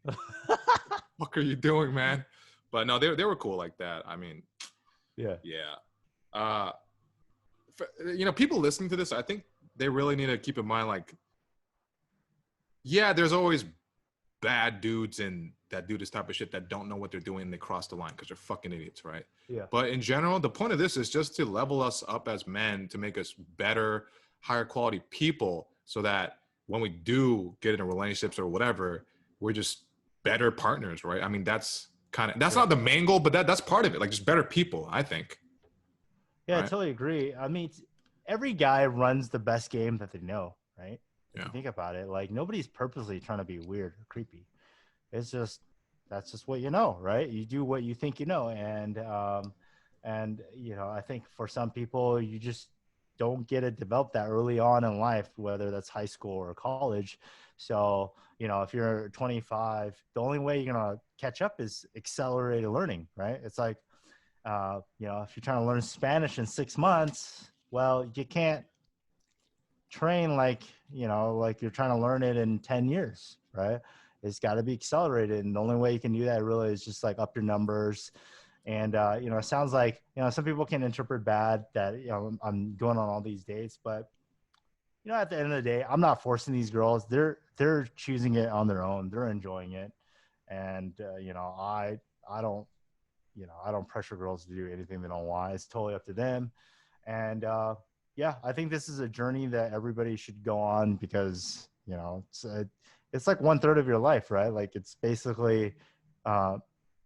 you fucking, what the fuck are you doing, man? But no, they were cool like that. I mean, yeah. People listening to this, I think they really need to keep in mind, like, yeah, there's always bad dudes and that do this type of shit that don't know what they're doing and they cross the line because they're fucking idiots, right? Yeah. But in general, the point of this is just to level us up as men, to make us better, higher quality people, so that when we do get into relationships or whatever, we're just better partners, right? I mean, that's not the main goal, but that's part of it. Like, just better people, I think. Yeah, right? I totally agree. I mean, every guy runs the best game that they know, right? Yeah. If you think about it, like nobody's purposely trying to be weird or creepy. It's just, that's just what you know, right? You do what you think you know. And I think for some people, you just don't get it developed that early on in life, whether that's high school or college. So, if you're 25, the only way you're going to catch up is accelerated learning, right? It's like, if you're trying to learn Spanish in 6 months, well, you can't train like you're trying to learn it in 10 years, right? It's got to be accelerated. And the only way you can do that really is just like up your numbers. And, it sounds like, some people can interpret bad that, I'm going on all these dates, but, at the end of the day, I'm not forcing these girls. They're choosing it on their own. They're enjoying it. And, I don't pressure girls to do anything they don't want. It's totally up to them. And, I think this is a journey that everybody should go on because, it's like 1/3 of your life, right? Like it's basically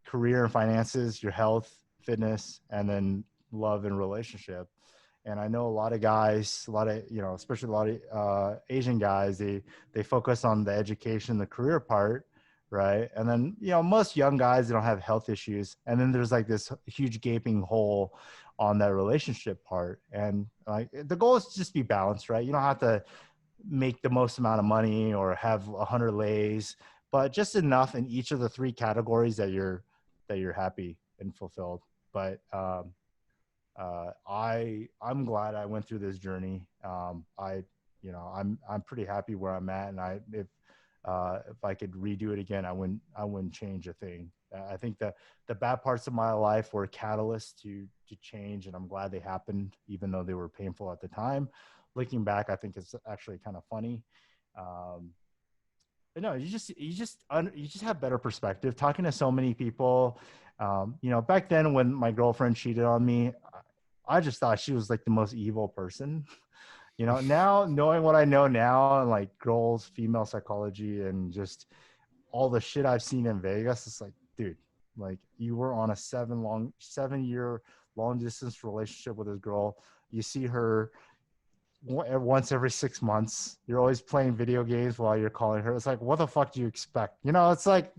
career and finances, your health, fitness, and then love and relationship. And I know a lot of guys, a lot of, especially a lot of Asian guys, they focus on the education, the career part, right? And then, most young guys, they don't have health issues. And then there's like this huge gaping hole on that relationship part. And like the goal is to just be balanced, right? You don't have to make the most amount of money or have 100 lays, but just enough in each of the three categories that you're happy and fulfilled. But I'm glad I went through this journey. I'm pretty happy where I'm at, and if I could redo it again, I wouldn't change a thing. I think that the bad parts of my life were catalysts to change, and I'm glad they happened, even though they were painful at the time. Looking back, I think it's actually kind of funny. But no, you just have better perspective. Talking to so many people, back then when my girlfriend cheated on me, I just thought she was like the most evil person. Now knowing what I know now, and like girls, female psychology, and just all the shit I've seen in Vegas, it's like, dude, like you were on a 7-year long distance relationship with this girl. You see her once every 6 months. You're always playing video games while you're calling her. It's like, what the fuck do you expect? It's like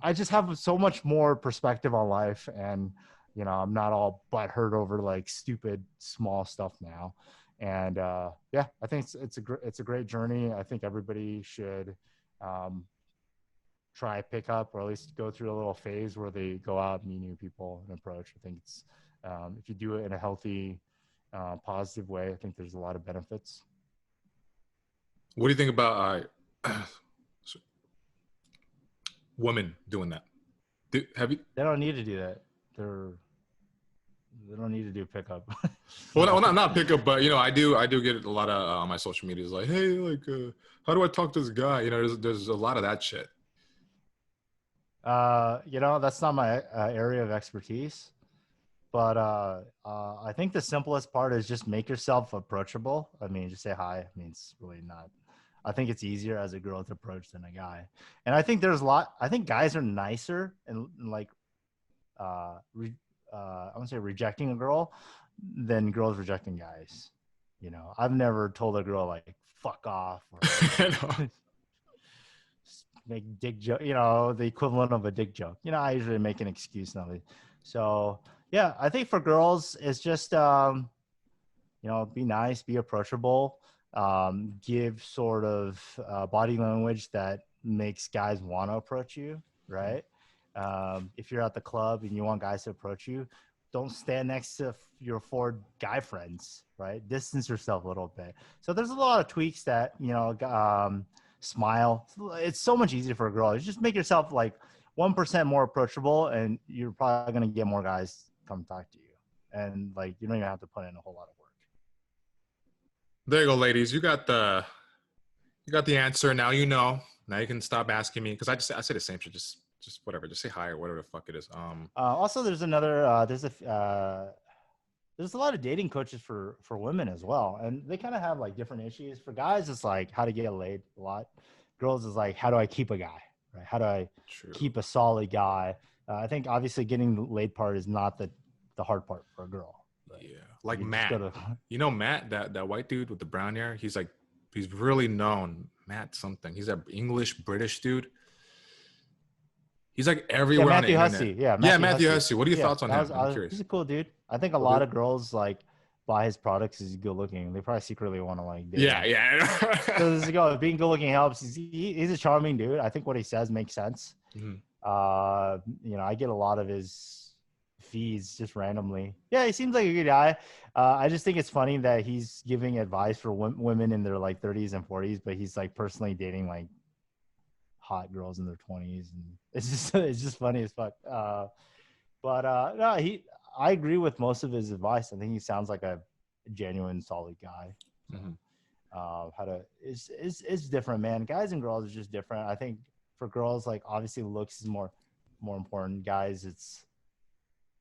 I just have so much more perspective on life, and I'm not all butthurt over like stupid small stuff now. And yeah, I think it's a great journey. I think everybody should try pick up, or at least go through a little phase where they go out, meet new people, and approach. I think it's if you do it in a healthy, positive way, I think there's a lot of benefits. What do you think about women doing that? Have you? They don't need to do that. They don't need to do pickup. Well, not pickup, but I do get a lot of on my social media is like, hey, like, how do I talk to this guy? There's a lot of that shit. That's not my area of expertise, but I think the simplest part is just make yourself approachable. I mean, just say hi. I mean, it's really not. I think it's easier as a girl to approach than a guy, and I think I think guys are nicer and like, I wouldn't say rejecting a girl than girls rejecting guys. I've never told a girl like fuck off or make dick joke, the equivalent of a dick joke. I usually make an excuse now. So yeah, I think for girls, it's just, be nice, be approachable, give sort of body language that makes guys want to approach you, right? If you're at the club and you want guys to approach you, don't stand next to your 4 guy friends, right? Distance yourself a little bit. So there's a lot of tweaks that, smile. It's so much easier for a girl. You just make yourself like 1% more approachable, and you're probably going to get more guys come talk to you. And like, you don't even have to put in a whole lot of work. There you go, ladies. You got the answer. Now Now you can stop asking me, because I say the same shit. Just whatever. Just say hi or whatever the fuck it is. Also, there's another. There's a lot of dating coaches for women as well, and they kind of have like different issues. For guys, it's like how to get laid a lot. Girls is like, how do I keep a guy, right? How do I keep a solid guy? I think obviously getting the laid part is not the hard part for a girl. Yeah, like Matt. Matt, that white dude with the brown hair. He's really known. Matt something. He's an English British dude. He's like everywhere on the internet. Hussey. Yeah, Matthew Hussey. What are your thoughts on him? I'm curious. He's a cool dude. I think a lot of girls like buy his products because he's good looking. They probably secretly want to like date him. Yeah. Being good looking helps. He's a charming dude. I think what he says makes sense. Mm-hmm. I get a lot of his feeds just randomly. Yeah, he seems like a good guy. I just think it's funny that he's giving advice for women in their like 30s and 40s, but he's like personally dating like hot girls in their 20s, and it's just funny as fuck. No, I agree with most of his advice. I think he sounds like a genuine, solid guy. Mm-hmm. It's different, man. Guys and girls are just different. I think for girls, like obviously looks is more important. Guys,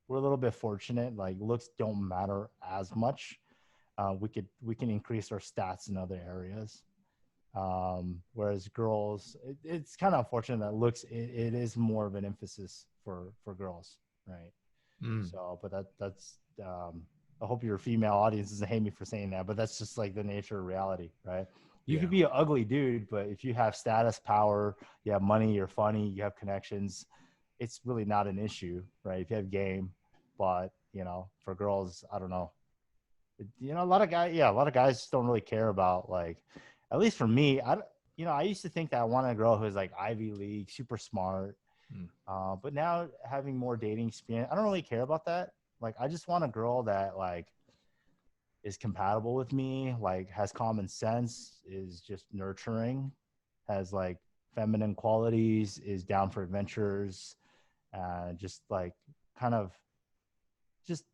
we're a little bit fortunate. Like looks don't matter as much. We can increase our stats in other areas. Whereas girls, it's kind of unfortunate that looks it is more of an emphasis for girls, right? So, but I hope your female audience doesn't hate me for saying that, but that's just like the nature of reality, right? You Yeah. could be an ugly dude, but if you have status, power, you have money, you're funny, you have connections, it's really not an issue, right? If you have game, but you know, for girls, I don't know. You know, a lot of guys don't really care about like, at least for me, I used to think that I wanted a girl who was like Ivy League, super smart. Mm. But now having more dating experience, I don't really care about that. Like, I just want a girl that like is compatible with me, like has common sense, is just nurturing, has like feminine qualities, is down for adventures, just like kind of just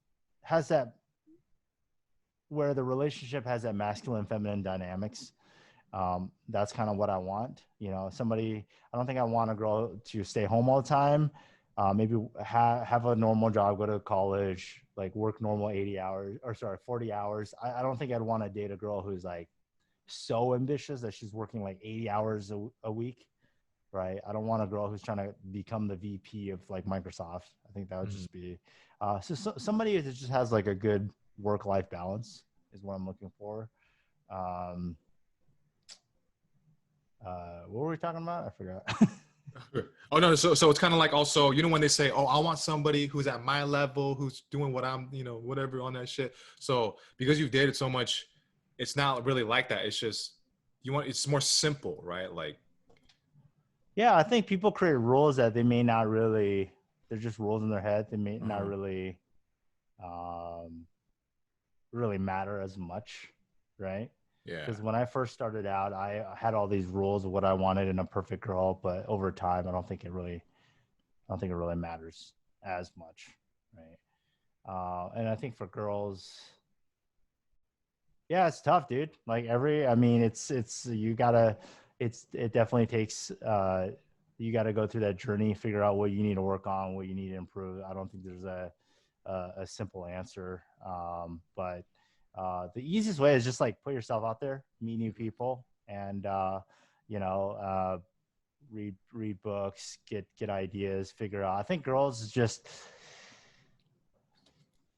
has that where the relationship has that masculine feminine dynamics. That's kind of what I want. You know, somebody, I don't think I want a girl to stay home all the time. Maybe have a normal job, go to college, like work normal 80 hours or sorry, 40 hours. I don't think I'd want to date a girl who's like so ambitious that she's working like 80 hours a week. Right. I don't want a girl who's trying to become the VP of like Microsoft. I think that would just be, somebody that just has like a good work-life balance is what I'm looking for. What were we talking about? I forgot. Oh no, so it's kind of like also, you know, when they say, oh, I want somebody who's at my level, who's doing what I'm, you know, whatever on that shit. So because you've dated so much, it's not really like that. It's just it's more simple, right? Like, Yeah, I think people create rules that they may not really, they're just rules in their head. They may not really really matter as much, right? yeah. Because when I first started out, I had all these rules of what I wanted in a perfect girl, but over time, I don't think it really matters as much, right? And I think for girls, yeah, it's tough, dude. Like I mean, it definitely takes, you got to go through that journey, figure out what you need to work on, what you need to improve. I don't think there's a simple answer. But the easiest way is just like put yourself out there, meet new people, and you know, read books, get ideas, figure out. I think girls just,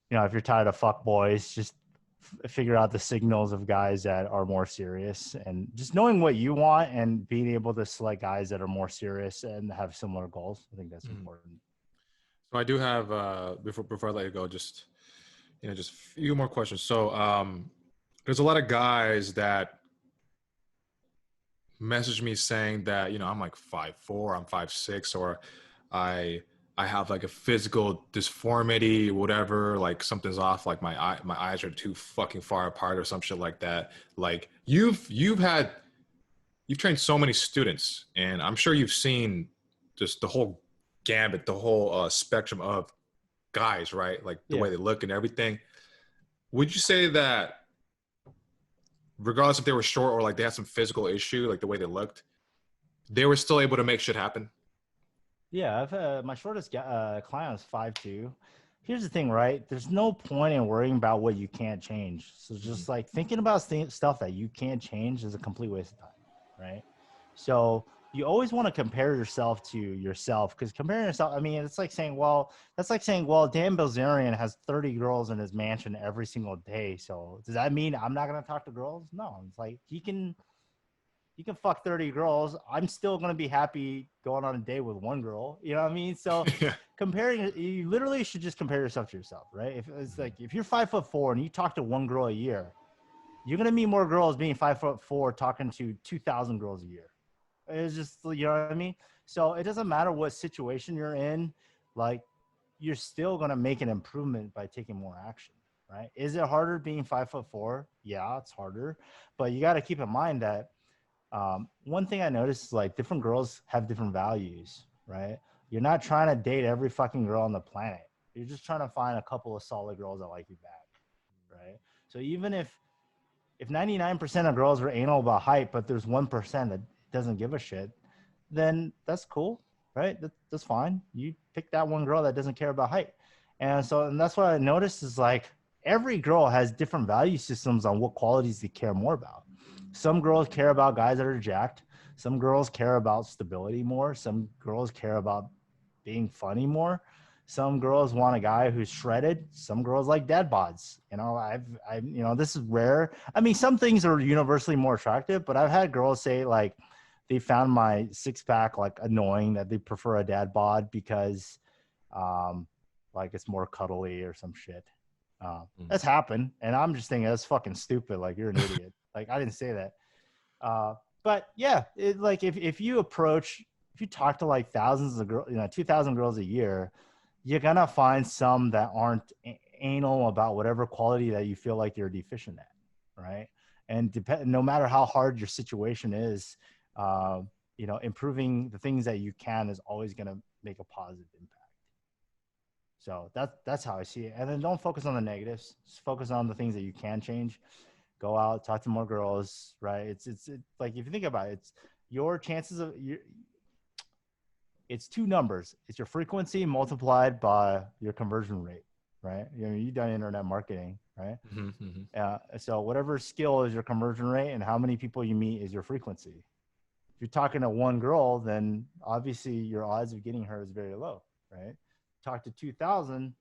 you know, if you're tired of fuck boys, just figure out the signals of guys that are more serious, and just knowing what you want and being able to select guys that are more serious and have similar goals. I think that's important. So I do have before I let you go, just just a few more questions. So there's a lot of guys that message me saying that, you know, I'm like 5'4", I'm 5'6", or I have like a physical disformity, whatever, like something's off, like my eyes are too fucking far apart or some shit like that. Like you've trained so many students, and I'm sure you've seen just the whole gambit, the whole spectrum of guys, right? Like the way they look and everything. Would you say that regardless if they were short or like they had some physical issue, like the way they looked, they were still able to make shit happen? Yeah, I've my shortest client was 5'2". Here's the thing, right? There's no point in worrying about what you can't change. So just like thinking about stuff that you can't change is a complete waste of time, right? So you always want to compare yourself to yourself, because comparing yourself, I mean, it's like saying, well, that's like saying, well, Dan Bilzerian has 30 girls in his mansion every single day. So does that mean I'm not going to talk to girls? No, it's like he can fuck 30 girls. I'm still going to be happy going on a date with one girl. You know what I mean? So comparing, you literally should just compare yourself to yourself, right? If it's like, if you're 5'4" and you talk to one girl a year, you're going to meet more girls being 5'4" talking to 2,000 girls a year. It's just, you know what I mean? So it doesn't matter what situation you're in, like you're still going to make an improvement by taking more action, right? Is it harder being 5'4"? Yeah, it's harder, but you got to keep in mind that one thing I noticed is like different girls have different values, right? You're not trying to date every fucking girl on the planet. You're just trying to find a couple of solid girls that like you back, right? So even if 99% of girls are anal about height, but there's 1% that doesn't give a shit, then that's cool, right? That's fine. You pick that one girl that doesn't care about height. And that's what I noticed is like every girl has different value systems on what qualities they care more about. Some girls care about guys that are jacked. Some girls care about stability more. Some girls care about being funny more. Some girls want a guy who's shredded. Some girls like dad bods. This is rare. I mean, some things are universally more attractive, but I've had girls say like they found my six pack like annoying, that they prefer a dad bod because like it's more cuddly or some shit. That's happened. And I'm just thinking that's fucking stupid. Like, you're an idiot. Like, I didn't say that. But yeah, like if you talk to like thousands of girls, 2,000 girls a year, you're gonna find some that aren't anal about whatever quality that you feel like you're deficient at, right? And no matter how hard your situation is, improving the things that you can is always gonna make a positive impact. So that's how I see it. And then don't focus on the negatives. Just focus on the things that you can change. Go out, talk to more girls, right? It's like, if you think about it, it's your chances of it's two numbers. It's your frequency multiplied by your conversion rate, right? You've done internet marketing, right? So whatever skill is your conversion rate, and how many people you meet is your frequency. If you're talking to one girl, then obviously your odds of getting her is very low, right? Talk to 2,000,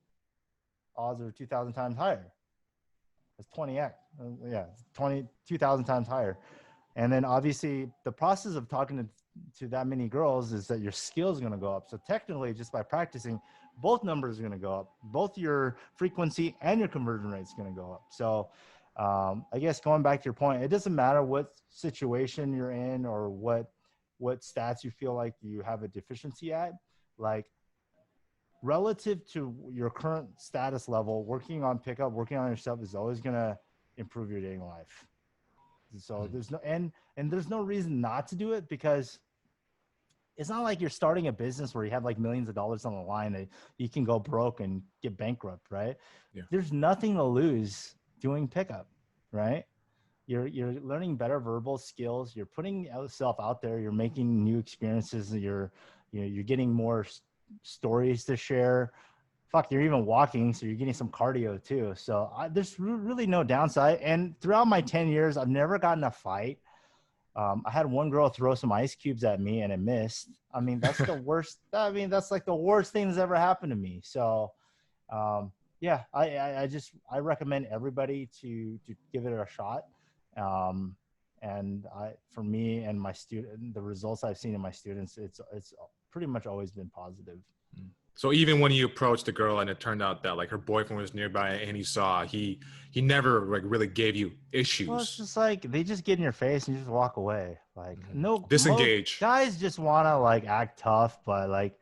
odds are 2,000 times higher. That's 20x. 2,000 times higher. And then obviously the process of talking to that many girls is that your skill is going to go up. So technically, just by practicing, both numbers are going to go up. Both your frequency and your conversion rate is going to go up. So I guess going back to your point, it doesn't matter what situation you're in or what stats you feel like you have a deficiency at. Like, relative to your current status level, working on pickup, working on yourself is always going to improve your dating life. So there's no reason not to do it, because it's not like you're starting a business where you have like millions of dollars on the line that you can go broke and get bankrupt, right? Yeah. There's nothing to lose doing pickup, right? You're learning better verbal skills. You're putting yourself out there. You're making new experiences. You're getting more stories to share. Fuck, you're even walking, so you're getting some cardio too. So there's really no downside. And throughout my 10 years, I've never gotten a fight. I had one girl throw some ice cubes at me and it missed. I mean, that's the worst. I mean, that's like the worst thing that's ever happened to me. So, yeah, I recommend everybody to give it a shot. And for me and my student, the results I've seen in my students, it's pretty much always been positive. So even when you approached the girl and it turned out that like her boyfriend was nearby and he never like really gave you issues. Well, it's just like they just get in your face and you just walk away. Like Disengage. Guys just want to like act tough, but like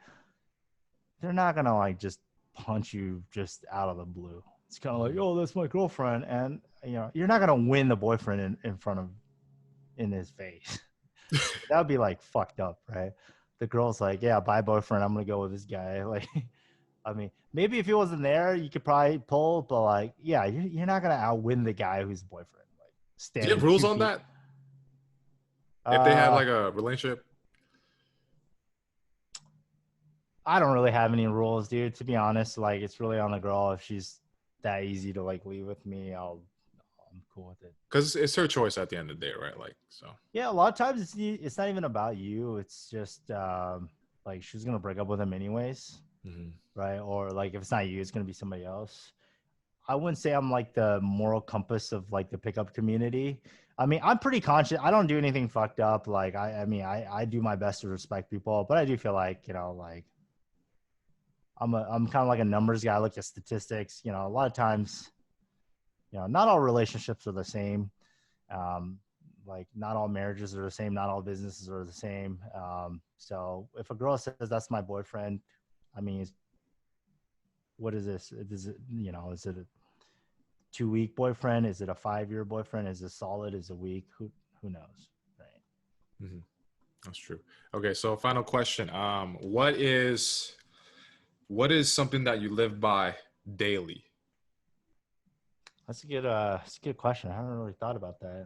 they're not gonna like just punch you just out of the blue. It's kind of like, oh, that's my girlfriend, and you're not gonna win the boyfriend in his face. That would be like fucked up, right? The girl's like, yeah, bye boyfriend, I'm gonna go with this guy. Like, I mean, maybe if he wasn't there, you could probably pull, but like, yeah, you're not gonna outwin the guy who's boyfriend. Like, do you have rules on that? If they had like a relationship? I don't really have any rules, dude. To be honest, like, it's really on the girl. If she's that easy to like leave with me, I'm cool with it. Because it's her choice at the end of the day, right? Like, so. Yeah, a lot of times it's not even about you. It's just like she's gonna break up with him anyways, right? Or like if it's not you, it's gonna be somebody else. I wouldn't say I'm like the moral compass of like the pickup community. I mean, I'm pretty conscious. I don't do anything fucked up. Like I do my best to respect people, but I do feel like like I'm kind of like a numbers guy. I look at statistics. A lot of times, not all relationships are the same. Like not all marriages are the same. Not all businesses are the same. So if a girl says that's my boyfriend, I mean, what is this? Is it, is it a 2-week boyfriend? Is it a 5-year boyfriend? Is it solid? Is it weak? Who knows? Right. That's true. Okay. So final question. What is something that you live by daily? That's a good question. I haven't really thought about that.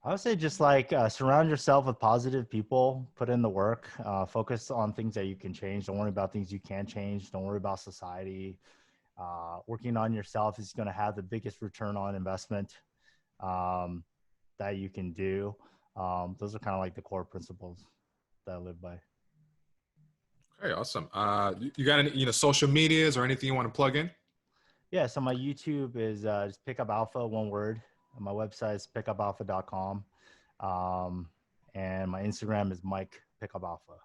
I would say just like surround yourself with positive people, put in the work, focus on things that you can change. Don't worry about things you can't change. Don't worry about society. Working on yourself is going to have the biggest return on investment that you can do. Those are kind of like the core principles that I live by. Okay, awesome. You got any, social medias or anything you want to plug in? Yeah, so my YouTube is just PickupAlpha, one word. And my website is pickupalpha.com. And my Instagram is MikePickupAlpha.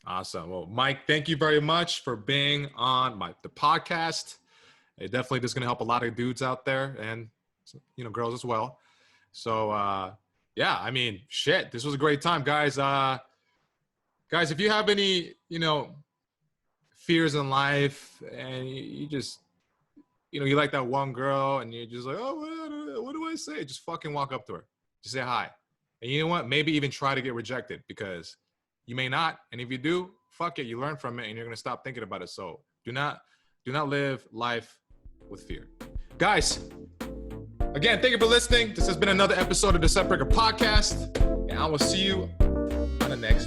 Awesome. Well, Mike, thank you very much for being on the podcast. It definitely is going to help a lot of dudes out there and, girls as well. So, yeah, I mean, shit, this was a great time, guys. Guys, if you have any, fears in life and you just, you like that one girl and you're just like, oh, what do I say? Just fucking walk up to her. Just say hi. And you know what? Maybe even try to get rejected because you may not. And if you do, fuck it. You learn from it and you're going to stop thinking about it. So do not live life with fear. Guys, again, thank you for listening. This has been another episode of the Setbreaker Podcast. And I will see you on the next